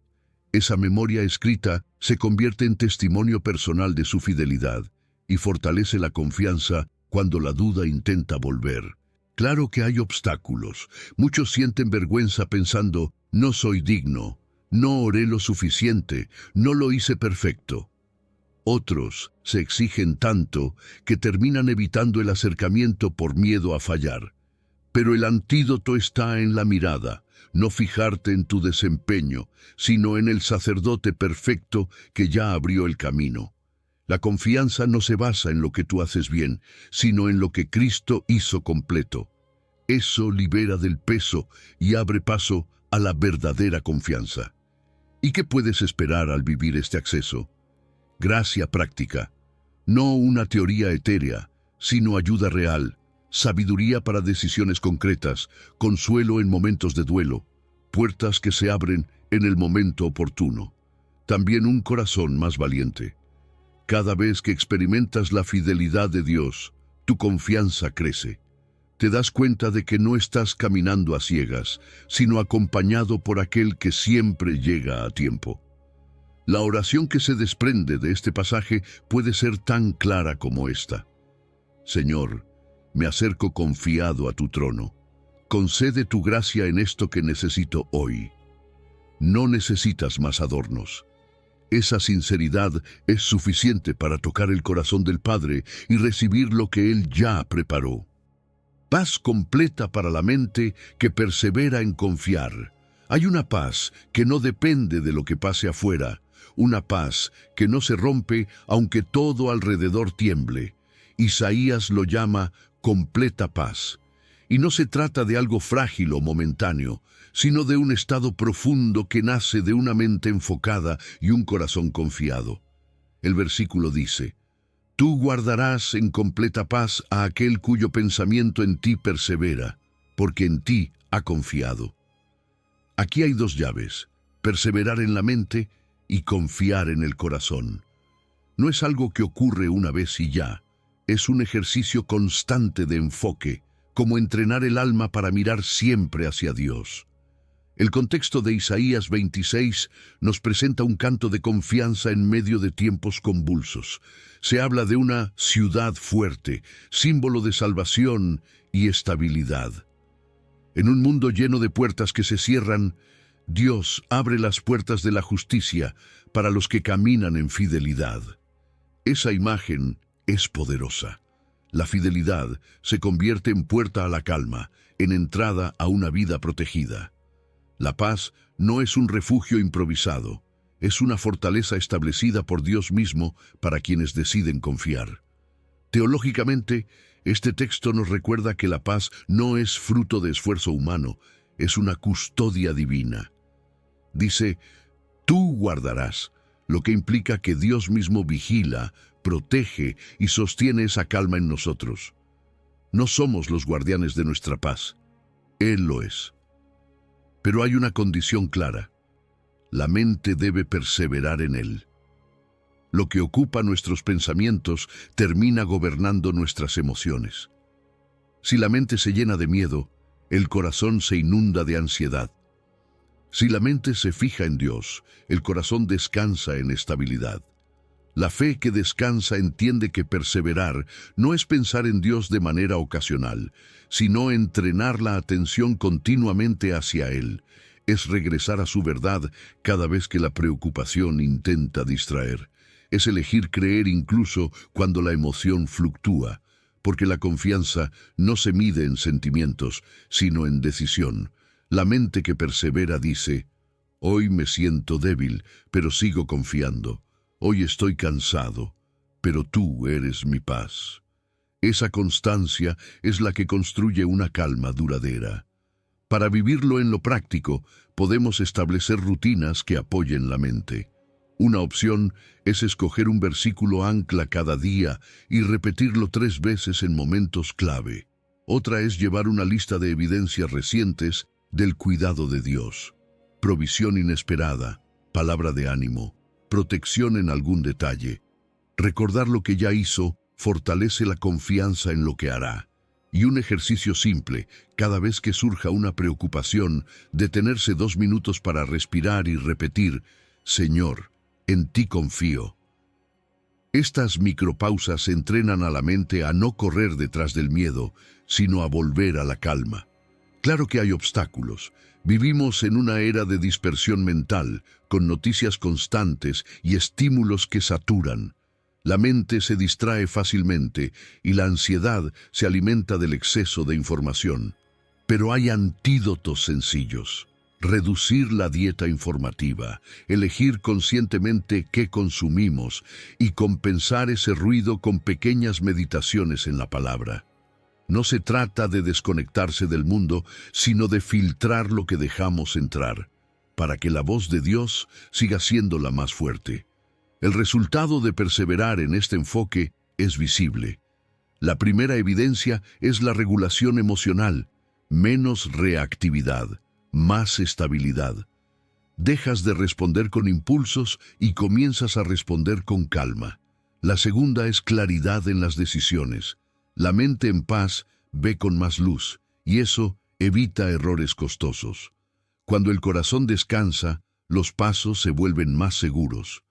Esa memoria escrita se convierte en testimonio personal de su fidelidad y fortalece la confianza cuando la duda intenta volver. Claro que hay obstáculos. Muchos sienten vergüenza pensando: no soy digno, no oré lo suficiente, no lo hice perfecto. Otros se exigen tanto que terminan evitando el acercamiento por miedo a fallar. Pero el antídoto está en la mirada: no fijarte en tu desempeño, sino en el sacerdote perfecto que ya abrió el camino. La confianza no se basa en lo que tú haces bien, sino en lo que Cristo hizo completo. Eso libera del peso y abre paso a la verdadera confianza. ¿Y qué puedes esperar al vivir este acceso? Gracia práctica, no una teoría etérea, sino ayuda real, sabiduría para decisiones concretas, consuelo en momentos de duelo, puertas que se abren en el momento oportuno. También un corazón más valiente. Cada vez que experimentas la fidelidad de Dios, tu confianza crece. Te das cuenta de que no estás caminando a ciegas, sino acompañado por aquel que siempre llega a tiempo. La oración que se desprende de este pasaje puede ser tan clara como esta. Señor, me acerco confiado a tu trono. Concede tu gracia en esto que necesito hoy. No necesitas más adornos. Esa sinceridad es suficiente para tocar el corazón del Padre y recibir lo que Él ya preparó. Paz completa para la mente que persevera en confiar. Hay una paz que no depende de lo que pase afuera, una paz que no se rompe aunque todo alrededor tiemble. Isaías lo llama completa paz. Y no se trata de algo frágil o momentáneo, sino de un estado profundo que nace de una mente enfocada y un corazón confiado. El versículo dice: Tú guardarás en completa paz a aquel cuyo pensamiento en ti persevera, porque en ti ha confiado. Aquí hay dos llaves: perseverar en la mente y confiar en el corazón. No es algo que ocurre una vez y ya, es un ejercicio constante de enfoque, como entrenar el alma para mirar siempre hacia Dios. El contexto de Isaías 26 nos presenta un canto de confianza en medio de tiempos convulsos. Se habla de una ciudad fuerte, símbolo de salvación y estabilidad. En un mundo lleno de puertas que se cierran, Dios abre las puertas de la justicia para los que caminan en fidelidad. Esa imagen es poderosa. La fidelidad se convierte en puerta a la calma, en entrada a una vida protegida. La paz no es un refugio improvisado, es una fortaleza establecida por Dios mismo para quienes deciden confiar. Teológicamente, este texto nos recuerda que la paz no es fruto de esfuerzo humano, es una custodia divina. Dice, tú guardarás, lo que implica que Dios mismo vigila, protege y sostiene esa calma en nosotros. No somos los guardianes de nuestra paz, Él lo es. Pero hay una condición clara: la mente debe perseverar en Él. Lo que ocupa nuestros pensamientos termina gobernando nuestras emociones. Si la mente se llena de miedo, el corazón se inunda de ansiedad. Si la mente se fija en Dios, el corazón descansa en estabilidad. La fe que descansa entiende que perseverar no es pensar en Dios de manera ocasional, sino entrenar la atención continuamente hacia Él. Es regresar a su verdad cada vez que la preocupación intenta distraer. Es elegir creer incluso cuando la emoción fluctúa, porque la confianza no se mide en sentimientos, sino en decisión. La mente que persevera dice: hoy me siento débil, pero sigo confiando. Hoy estoy cansado, pero tú eres mi paz. Esa constancia es la que construye una calma duradera. Para vivirlo en lo práctico, podemos establecer rutinas que apoyen la mente. Una opción es escoger un versículo ancla cada día y repetirlo 3 veces en momentos clave. Otra es llevar una lista de evidencias recientes del cuidado de Dios. Provisión inesperada, palabra de ánimo, protección en algún detalle. Recordar lo que ya hizo fortalece la confianza en lo que hará. Y un ejercicio simple: cada vez que surja una preocupación, detenerse 2 minutos para respirar y repetir: Señor, en ti confío. Estas micropausas entrenan a la mente a no correr detrás del miedo, sino a volver a la calma. Claro que hay obstáculos. Vivimos en una era de dispersión mental, con noticias constantes y estímulos que saturan. La mente se distrae fácilmente y la ansiedad se alimenta del exceso de información. Pero hay antídotos sencillos. Reducir la dieta informativa, elegir conscientemente qué consumimos y compensar ese ruido con pequeñas meditaciones en la palabra. No se trata de desconectarse del mundo, sino de filtrar lo que dejamos entrar, para que la voz de Dios siga siendo la más fuerte. El resultado de perseverar en este enfoque es visible. La primera evidencia es la regulación emocional: menos reactividad, más estabilidad. Dejas de responder con impulsos y comienzas a responder con calma. La segunda es claridad en las decisiones. La mente en paz ve con más luz, y eso evita errores costosos. Cuando el corazón descansa, los pasos se vuelven más seguros.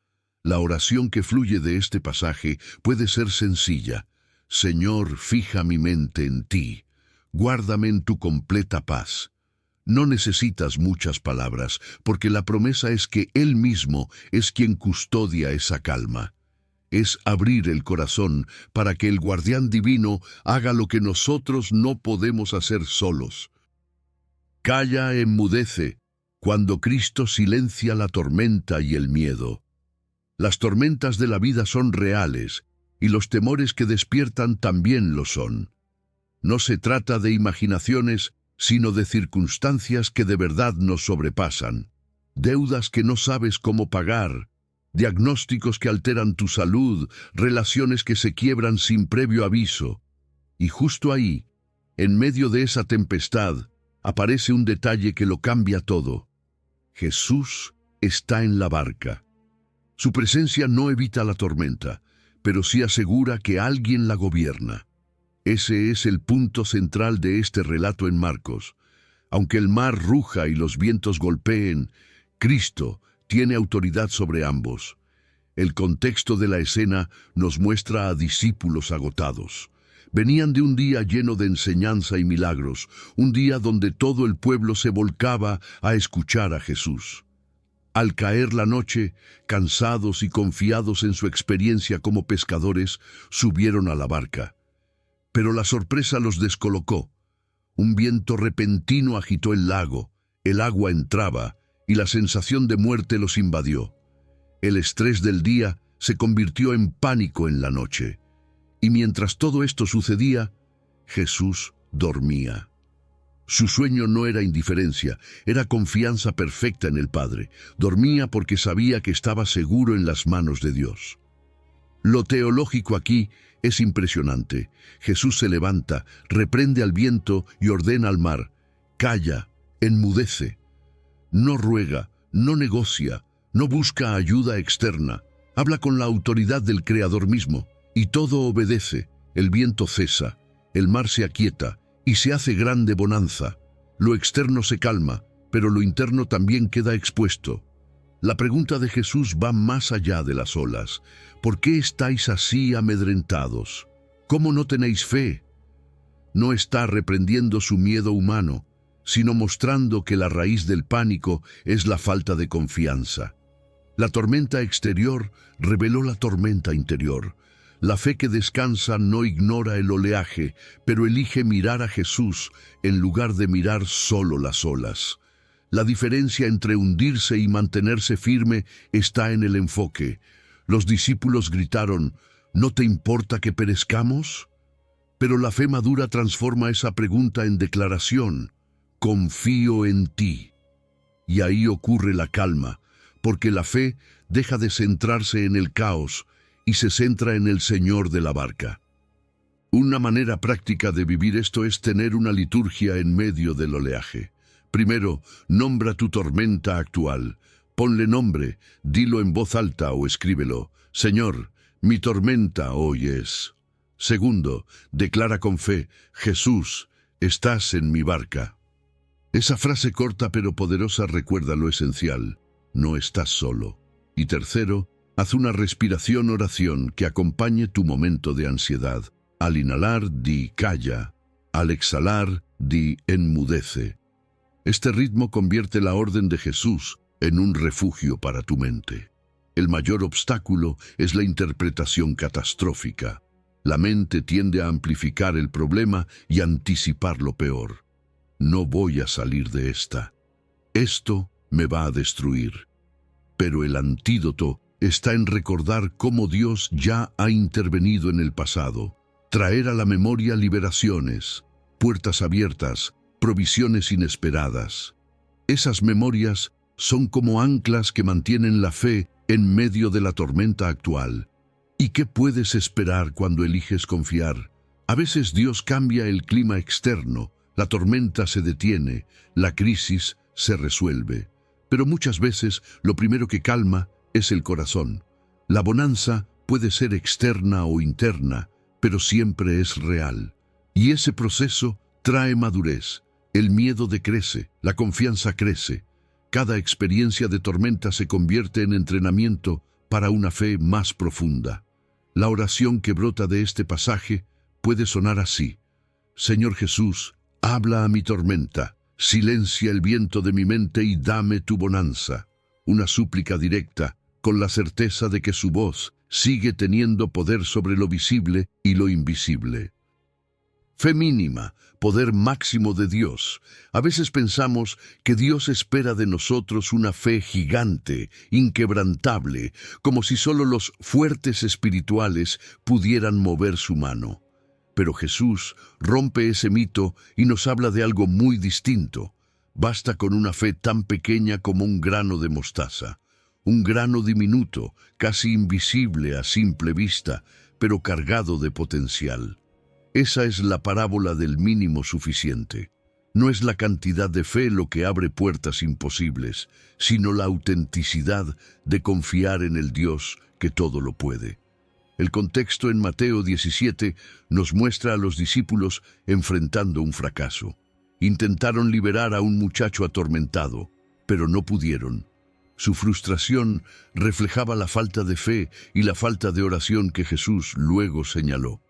La oración que fluye de este pasaje puede ser sencilla. Señor, fija mi mente en ti. Guárdame en tu completa paz. No necesitas muchas palabras, porque la promesa es que Él mismo es quien custodia esa calma. Es abrir el corazón para que el guardián divino haga lo que nosotros no podemos hacer solos. Calla, enmudece, cuando Cristo silencia la tormenta y el miedo. Las tormentas de la vida son reales, y los temores que despiertan también lo son. No se trata de imaginaciones, sino de circunstancias que de verdad nos sobrepasan. Deudas que no sabes cómo pagar, diagnósticos que alteran tu salud, relaciones que se quiebran sin previo aviso. Y justo ahí, en medio de esa tempestad, aparece un detalle que lo cambia todo. Jesús está en la barca. Su presencia no evita la tormenta, pero sí asegura que alguien la gobierna. Ese es el punto central de este relato en Marcos. Aunque el mar ruja y los vientos golpeen, Cristo tiene autoridad sobre ambos. El contexto de la escena nos muestra a discípulos agotados. Venían de un día lleno de enseñanza y milagros, un día donde todo el pueblo se volcaba a escuchar a Jesús. Al caer la noche, cansados y confiados en su experiencia como pescadores, subieron a la barca. Pero la sorpresa los descolocó. Un viento repentino agitó el lago, el agua entraba y la sensación de muerte los invadió. El estrés del día se convirtió en pánico en la noche. Y mientras todo esto sucedía, Jesús dormía. Su sueño no era indiferencia, era confianza perfecta en el Padre. Dormía porque sabía que estaba seguro en las manos de Dios. Lo teológico aquí es impresionante. Jesús se levanta, reprende al viento y ordena al mar: calla, enmudece. No ruega, no negocia, no busca ayuda externa. Habla con la autoridad del Creador mismo. Y todo obedece. El viento cesa, el mar se aquieta y se hace grande bonanza. Lo externo se calma, pero lo interno también queda expuesto. La pregunta de Jesús va más allá de las olas. ¿Por qué estáis así amedrentados? ¿Cómo no tenéis fe? No está reprendiendo su miedo humano, sino mostrando que la raíz del pánico es la falta de confianza. La tormenta exterior reveló la tormenta interior. La fe que descansa no ignora el oleaje, pero elige mirar a Jesús en lugar de mirar solo las olas. La diferencia entre hundirse y mantenerse firme está en el enfoque. Los discípulos gritaron: ¿no te importa que perezcamos? Pero la fe madura transforma esa pregunta en declaración: confío en ti. Y ahí ocurre la calma, porque la fe deja de centrarse en el caos y se centra en el Señor de la barca. Una manera práctica de vivir esto es tener una liturgia en medio del oleaje. Primero, nombra tu tormenta actual. Ponle nombre, dilo en voz alta o escríbelo: Señor, mi tormenta hoy es. Segundo, declara con fe: Jesús, estás en mi barca. Esa frase corta pero poderosa recuerda lo esencial: no estás solo. Y tercero, haz una respiración oración que acompañe tu momento de ansiedad. Al inhalar, di calla. Al exhalar, di enmudece. Este ritmo convierte la orden de Jesús en un refugio para tu mente. El mayor obstáculo es la interpretación catastrófica. La mente tiende a amplificar el problema y anticipar lo peor. No voy a salir de esta. Esto me va a destruir. Pero el antídoto está en recordar cómo Dios ya ha intervenido en el pasado. Traer a la memoria liberaciones, puertas abiertas, provisiones inesperadas. Esas memorias son como anclas que mantienen la fe en medio de la tormenta actual. ¿Y qué puedes esperar cuando eliges confiar? A veces Dios cambia el clima externo, la tormenta se detiene, la crisis se resuelve. Pero muchas veces lo primero que calma es el corazón. La bonanza puede ser externa o interna, pero siempre es real. Y ese proceso trae madurez. El miedo decrece, la confianza crece. Cada experiencia de tormenta se convierte en entrenamiento para una fe más profunda. La oración que brota de este pasaje puede sonar así: Señor Jesús, habla a mi tormenta, silencia el viento de mi mente y dame tu bonanza. Una súplica directa, con la certeza de que su voz sigue teniendo poder sobre lo visible y lo invisible. Fe mínima, poder máximo de Dios. A veces pensamos que Dios espera de nosotros una fe gigante, inquebrantable, como si solo los fuertes espirituales pudieran mover su mano. Pero Jesús rompe ese mito y nos habla de algo muy distinto. Basta con una fe tan pequeña como un grano de mostaza. Un grano diminuto, casi invisible a simple vista, pero cargado de potencial. Esa es la parábola del mínimo suficiente. No es la cantidad de fe lo que abre puertas imposibles, sino la autenticidad de confiar en el Dios que todo lo puede. El contexto en Mateo 17 nos muestra a los discípulos enfrentando un fracaso. Intentaron liberar a un muchacho atormentado, pero no pudieron. Su frustración reflejaba la falta de fe y la falta de oración que Jesús luego señaló.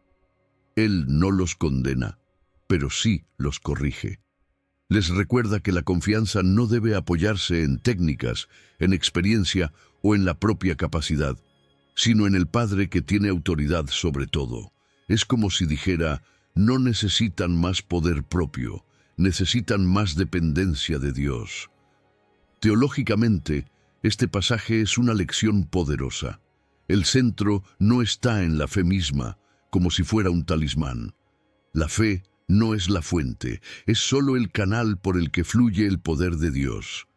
Él no los condena, pero sí los corrige. Les recuerda que la confianza no debe apoyarse en técnicas, en experiencia o en la propia capacidad, sino en el Padre que tiene autoridad sobre todo. Es como si dijera: no necesitan más poder propio, necesitan más dependencia de Dios. Teológicamente, este pasaje es una lección poderosa. El centro no está en la fe misma, como si fuera un talismán. La fe no es la fuente, es solo el canal por el que fluye el poder de Dios.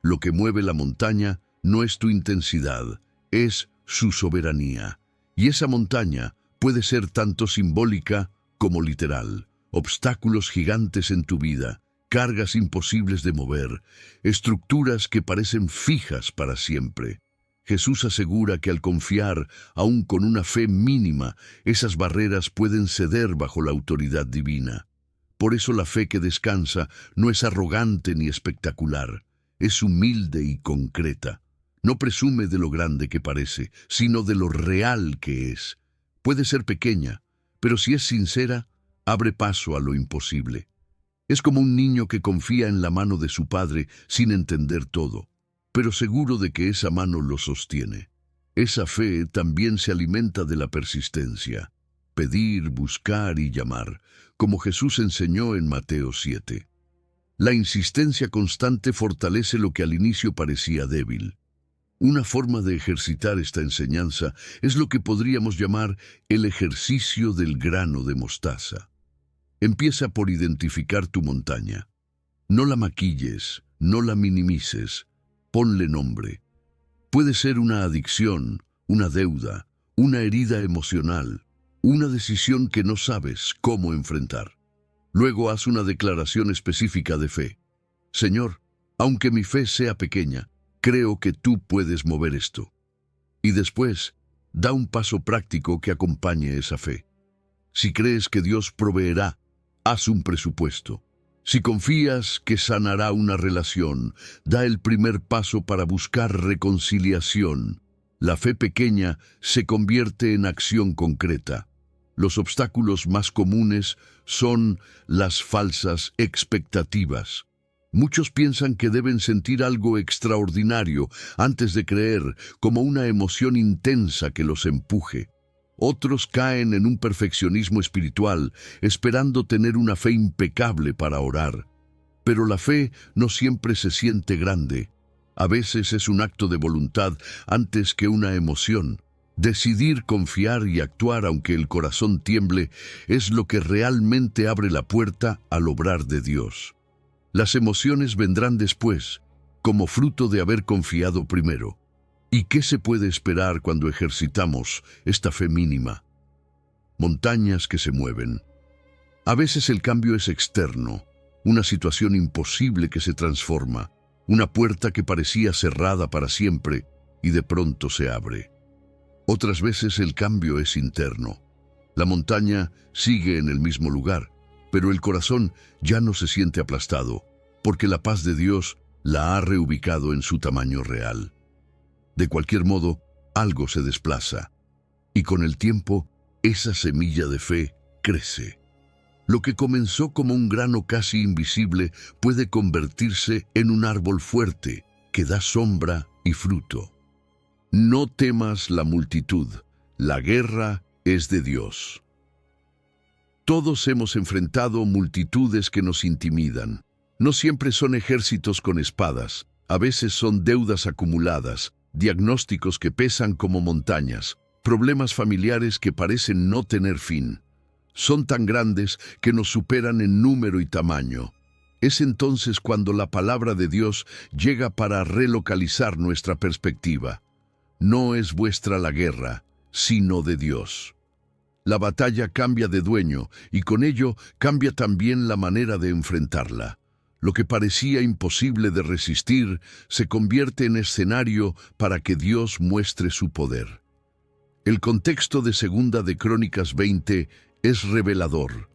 Lo que mueve la montaña no es tu intensidad, es su soberanía. Y esa montaña puede ser tanto simbólica como literal. Obstáculos gigantes en tu vida, cargas imposibles de mover, estructuras que parecen fijas para siempre. Jesús asegura que al confiar, aun con una fe mínima, esas barreras pueden ceder bajo la autoridad divina. Por eso la fe que descansa no es arrogante ni espectacular, es humilde y concreta. No presume de lo grande que parece, sino de lo real que es. Puede ser pequeña, pero si es sincera, abre paso a lo imposible. Es como un niño que confía en la mano de su padre sin entender todo, pero seguro de que esa mano lo sostiene. Esa fe también se alimenta de la persistencia. Pedir, buscar y llamar, como Jesús enseñó en Mateo 7. La insistencia constante fortalece lo que al inicio parecía débil. Una forma de ejercitar esta enseñanza es lo que podríamos llamar el ejercicio del grano de mostaza. Empieza por identificar tu montaña. No la maquilles, no la minimices, ponle nombre. Puede ser una adicción, una deuda, una herida emocional, una decisión que no sabes cómo enfrentar. Luego haz una declaración específica de fe. Señor, aunque mi fe sea pequeña, creo que tú puedes mover esto. Y después, da un paso práctico que acompañe esa fe. Si crees que Dios proveerá, haz un presupuesto. Si confías que sanará una relación, da el primer paso para buscar reconciliación. La fe pequeña se convierte en acción concreta. Los obstáculos más comunes son las falsas expectativas. Muchos piensan que deben sentir algo extraordinario antes de creer, como una emoción intensa que los empuje. Otros caen en un perfeccionismo espiritual, esperando tener una fe impecable para orar. Pero la fe no siempre se siente grande. A veces es un acto de voluntad antes que una emoción. Decidir confiar y actuar aunque el corazón tiemble es lo que realmente abre la puerta al obrar de Dios. Las emociones vendrán después, como fruto de haber confiado primero. ¿Y qué se puede esperar cuando ejercitamos esta fe mínima? Montañas que se mueven. A veces el cambio es externo, una situación imposible que se transforma, una puerta que parecía cerrada para siempre y de pronto se abre. Otras veces el cambio es interno. La montaña sigue en el mismo lugar, pero el corazón ya no se siente aplastado, porque la paz de Dios la ha reubicado en su tamaño real. De cualquier modo, algo se desplaza, y con el tiempo, esa semilla de fe crece. Lo que comenzó como un grano casi invisible puede convertirse en un árbol fuerte que da sombra y fruto. No temas la multitud, la guerra es de Dios. Todos hemos enfrentado multitudes que nos intimidan. No siempre son ejércitos con espadas, a veces son deudas acumuladas, diagnósticos que pesan como montañas, problemas familiares que parecen no tener fin. Son tan grandes que nos superan en número y tamaño. Es entonces cuando la palabra de Dios llega para relocalizar nuestra perspectiva. No es vuestra la guerra, sino de Dios. La batalla cambia de dueño y con ello cambia también la manera de enfrentarla. Lo que parecía imposible de resistir se convierte en escenario para que Dios muestre su poder. El contexto de Segunda de Crónicas 20 es revelador.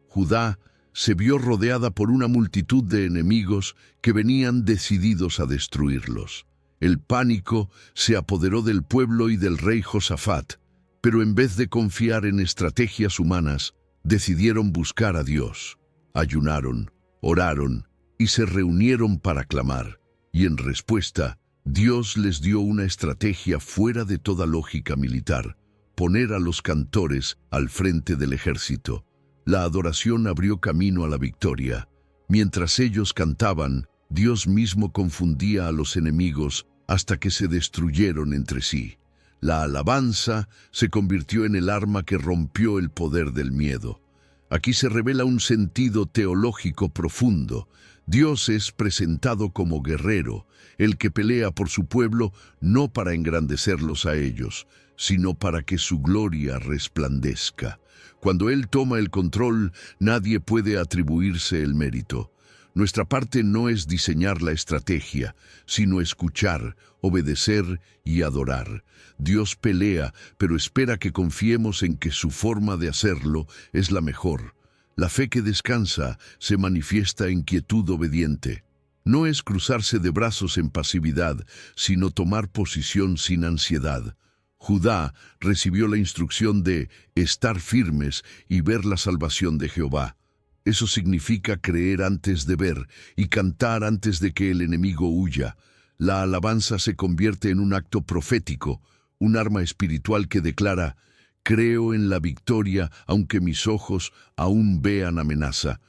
Judá se vio rodeada por una multitud de enemigos que venían decididos a destruirlos. El pánico se apoderó del pueblo y del rey Josafat, pero en vez de confiar en estrategias humanas, decidieron buscar a Dios. Ayunaron, oraron y se reunieron para clamar, y en respuesta, Dios les dio una estrategia fuera de toda lógica militar: poner a los cantores al frente del ejército. La adoración abrió camino a la victoria. Mientras ellos cantaban, Dios mismo confundía a los enemigos hasta que se destruyeron entre sí. La alabanza se convirtió en el arma que rompió el poder del miedo. Aquí se revela un sentido teológico profundo. Dios es presentado como guerrero, el que pelea por su pueblo no para engrandecerlos a ellos, sino para que su gloria resplandezca. Cuando Él toma el control, nadie puede atribuirse el mérito. Nuestra parte no es diseñar la estrategia, sino escuchar, obedecer y adorar. Dios pelea, pero espera que confiemos en que su forma de hacerlo es la mejor. La fe que descansa se manifiesta en quietud obediente. No es cruzarse de brazos en pasividad, sino tomar posición sin ansiedad. Judá recibió la instrucción de estar firmes y ver la salvación de Jehová. Eso significa creer antes de ver y cantar antes de que el enemigo huya. La alabanza se convierte en un acto profético, un arma espiritual que declara: creo en la victoria aunque mis ojos aún vean amenaza.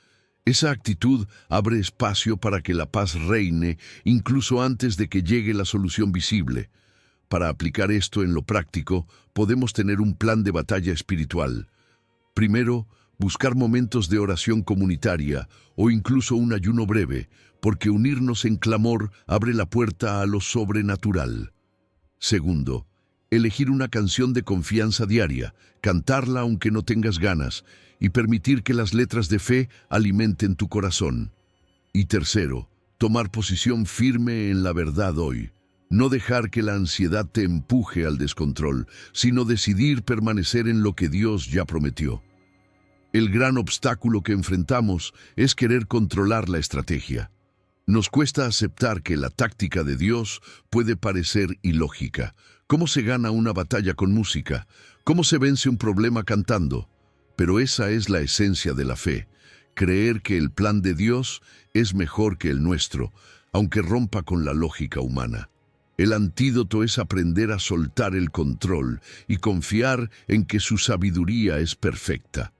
Esa actitud abre espacio para que la paz reine incluso antes de que llegue la solución visible. Para aplicar esto en lo práctico, podemos tener un plan de batalla espiritual. Primero, buscar momentos de oración comunitaria o incluso un ayuno breve, porque unirnos en clamor abre la puerta a lo sobrenatural. Segundo, elegir una canción de confianza diaria, cantarla aunque no tengas ganas, y permitir que las letras de fe alimenten tu corazón. Y tercero, tomar posición firme en la verdad hoy. No dejar que la ansiedad te empuje al descontrol, sino decidir permanecer en lo que Dios ya prometió. El gran obstáculo que enfrentamos es querer controlar la estrategia. Nos cuesta aceptar que la táctica de Dios puede parecer ilógica. ¿Cómo se gana una batalla con música? ¿Cómo se vence un problema cantando? Pero esa es la esencia de la fe: creer que el plan de Dios es mejor que el nuestro, aunque rompa con la lógica humana. El antídoto es aprender a soltar el control y confiar en que su sabiduría es perfecta.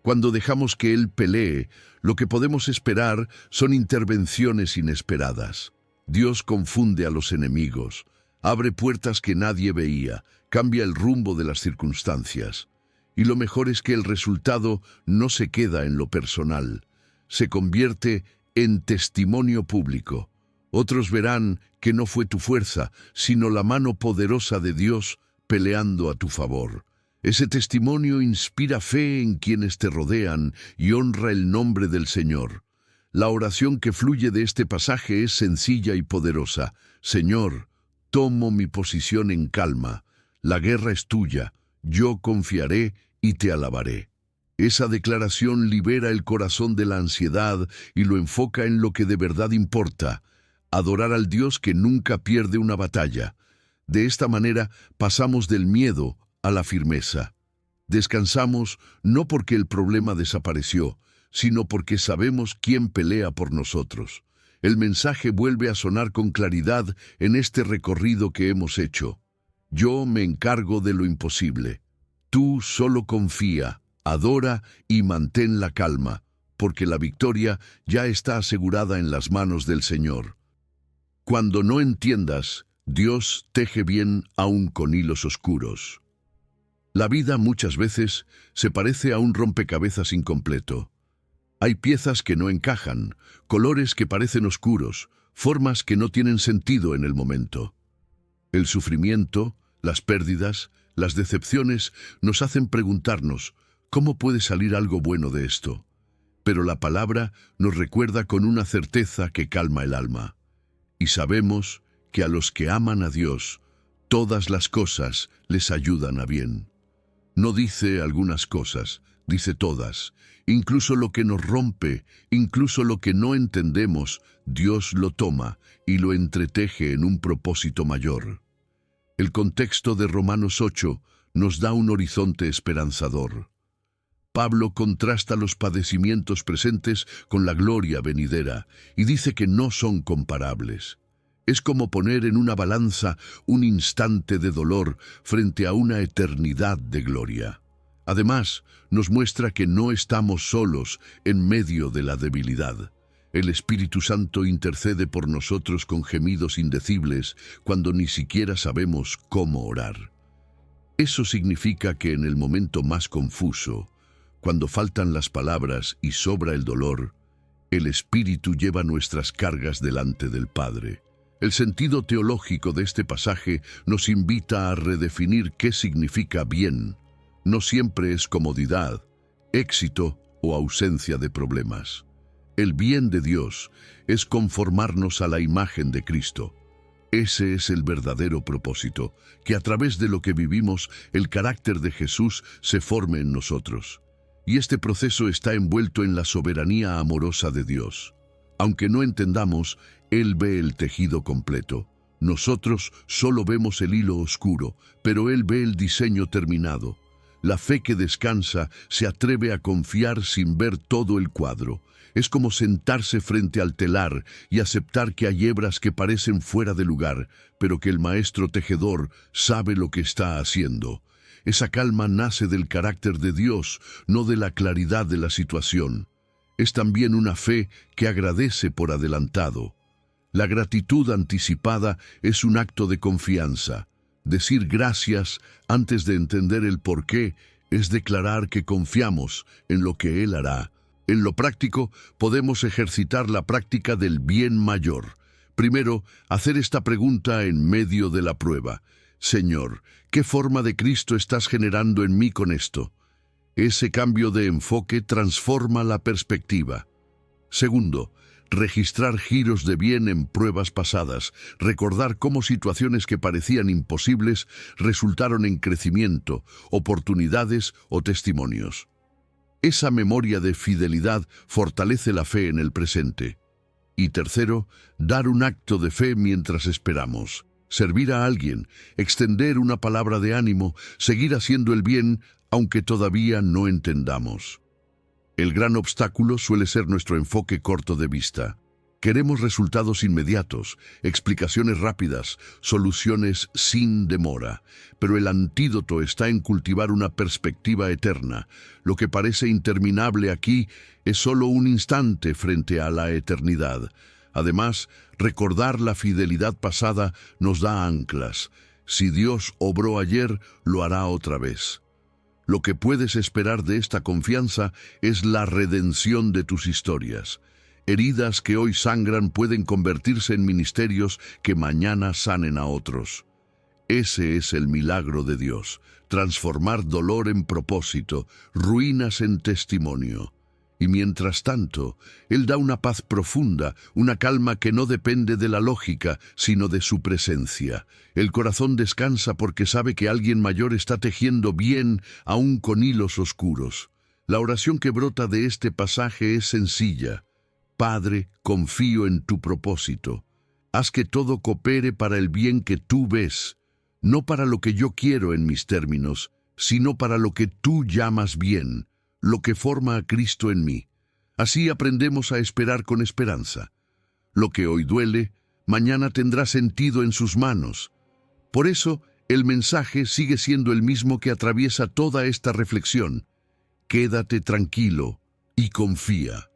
Cuando dejamos que Él pelee, lo que podemos esperar son intervenciones inesperadas. Dios confunde a los enemigos, abre puertas que nadie veía, cambia el rumbo de las circunstancias. Y lo mejor es que el resultado no se queda en lo personal, se convierte en testimonio público. Otros verán que no fue tu fuerza, sino la mano poderosa de Dios peleando a tu favor. Ese testimonio inspira fe en quienes te rodean y honra el nombre del Señor. La oración que fluye de este pasaje es sencilla y poderosa. Señor, tomo mi posición en calma. La guerra es tuya. Yo confiaré y te alabaré. Esa declaración libera el corazón de la ansiedad y lo enfoca en lo que de verdad importa: adorar al Dios que nunca pierde una batalla. De esta manera pasamos del miedo a la firmeza. Descansamos no porque el problema desapareció, sino porque sabemos quién pelea por nosotros. El mensaje vuelve a sonar con claridad en este recorrido que hemos hecho. Yo me encargo de lo imposible. Tú solo confía, adora y mantén la calma, porque la victoria ya está asegurada en las manos del Señor. Cuando no entiendas, Dios teje bien aún con hilos oscuros. La vida muchas veces se parece a un rompecabezas incompleto. Hay piezas que no encajan, colores que parecen oscuros, formas que no tienen sentido en el momento. El sufrimiento, las pérdidas, las decepciones nos hacen preguntarnos: ¿cómo puede salir algo bueno de esto? Pero la palabra nos recuerda con una certeza que calma el alma. Y sabemos que a los que aman a Dios, todas las cosas les ayudan a bien. No dice algunas cosas, dice todas. Incluso lo que nos rompe, incluso lo que no entendemos, Dios lo toma y lo entreteje en un propósito mayor. El contexto de Romanos 8 nos da un horizonte esperanzador. Pablo contrasta los padecimientos presentes con la gloria venidera y dice que no son comparables. Es como poner en una balanza un instante de dolor frente a una eternidad de gloria. Además, nos muestra que no estamos solos en medio de la debilidad. El Espíritu Santo intercede por nosotros con gemidos indecibles cuando ni siquiera sabemos cómo orar. Eso significa que en el momento más confuso, cuando faltan las palabras y sobra el dolor, el Espíritu lleva nuestras cargas delante del Padre. El sentido teológico de este pasaje nos invita a redefinir qué significa bien. No siempre es comodidad, éxito o ausencia de problemas. El bien de Dios es conformarnos a la imagen de Cristo. Ese es el verdadero propósito, que a través de lo que vivimos, el carácter de Jesús se forme en nosotros. Y este proceso está envuelto en la soberanía amorosa de Dios. Aunque no entendamos, Él ve el tejido completo. Nosotros solo vemos el hilo oscuro, pero Él ve el diseño terminado. La fe que descansa se atreve a confiar sin ver todo el cuadro. Es como sentarse frente al telar y aceptar que hay hebras que parecen fuera de lugar, pero que el maestro tejedor sabe lo que está haciendo. Esa calma nace del carácter de Dios, no de la claridad de la situación. Es también una fe que agradece por adelantado. La gratitud anticipada es un acto de confianza. Decir gracias antes de entender el porqué es declarar que confiamos en lo que Él hará. En lo práctico, podemos ejercitar la práctica del bien mayor. Primero, hacer esta pregunta en medio de la prueba: Señor, ¿qué forma de Cristo estás generando en mí con esto? Ese cambio de enfoque transforma la perspectiva. Segundo, registrar giros de bien en pruebas pasadas, recordar cómo situaciones que parecían imposibles resultaron en crecimiento, oportunidades o testimonios. Esa memoria de fidelidad fortalece la fe en el presente. Y tercero, dar un acto de fe mientras esperamos. Servir a alguien, extender una palabra de ánimo, seguir haciendo el bien, aunque todavía no entendamos. El gran obstáculo suele ser nuestro enfoque corto de vista. Queremos resultados inmediatos, explicaciones rápidas, soluciones sin demora. Pero el antídoto está en cultivar una perspectiva eterna. Lo que parece interminable aquí es solo un instante frente a la eternidad. Además, recordar la fidelidad pasada nos da anclas. Si Dios obró ayer, lo hará otra vez. Lo que puedes esperar de esta confianza es la redención de tus historias. Heridas que hoy sangran pueden convertirse en ministerios que mañana sanen a otros. Ese es el milagro de Dios: transformar dolor en propósito, ruinas en testimonio. Y mientras tanto, Él da una paz profunda, una calma que no depende de la lógica, sino de su presencia. El corazón descansa porque sabe que alguien mayor está tejiendo bien, aún con hilos oscuros. La oración que brota de este pasaje es sencilla. Padre, confío en tu propósito. Haz que todo coopere para el bien que tú ves, no para lo que yo quiero en mis términos, sino para lo que tú llamas bien, lo que forma a Cristo en mí. Así aprendemos a esperar con esperanza. Lo que hoy duele, mañana tendrá sentido en sus manos. Por eso, el mensaje sigue siendo el mismo que atraviesa toda esta reflexión. Quédate tranquilo y confía.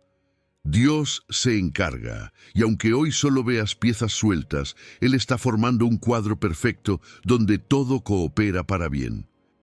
Dios se encarga, y aunque hoy solo veas piezas sueltas, Él está formando un cuadro perfecto donde todo coopera para bien.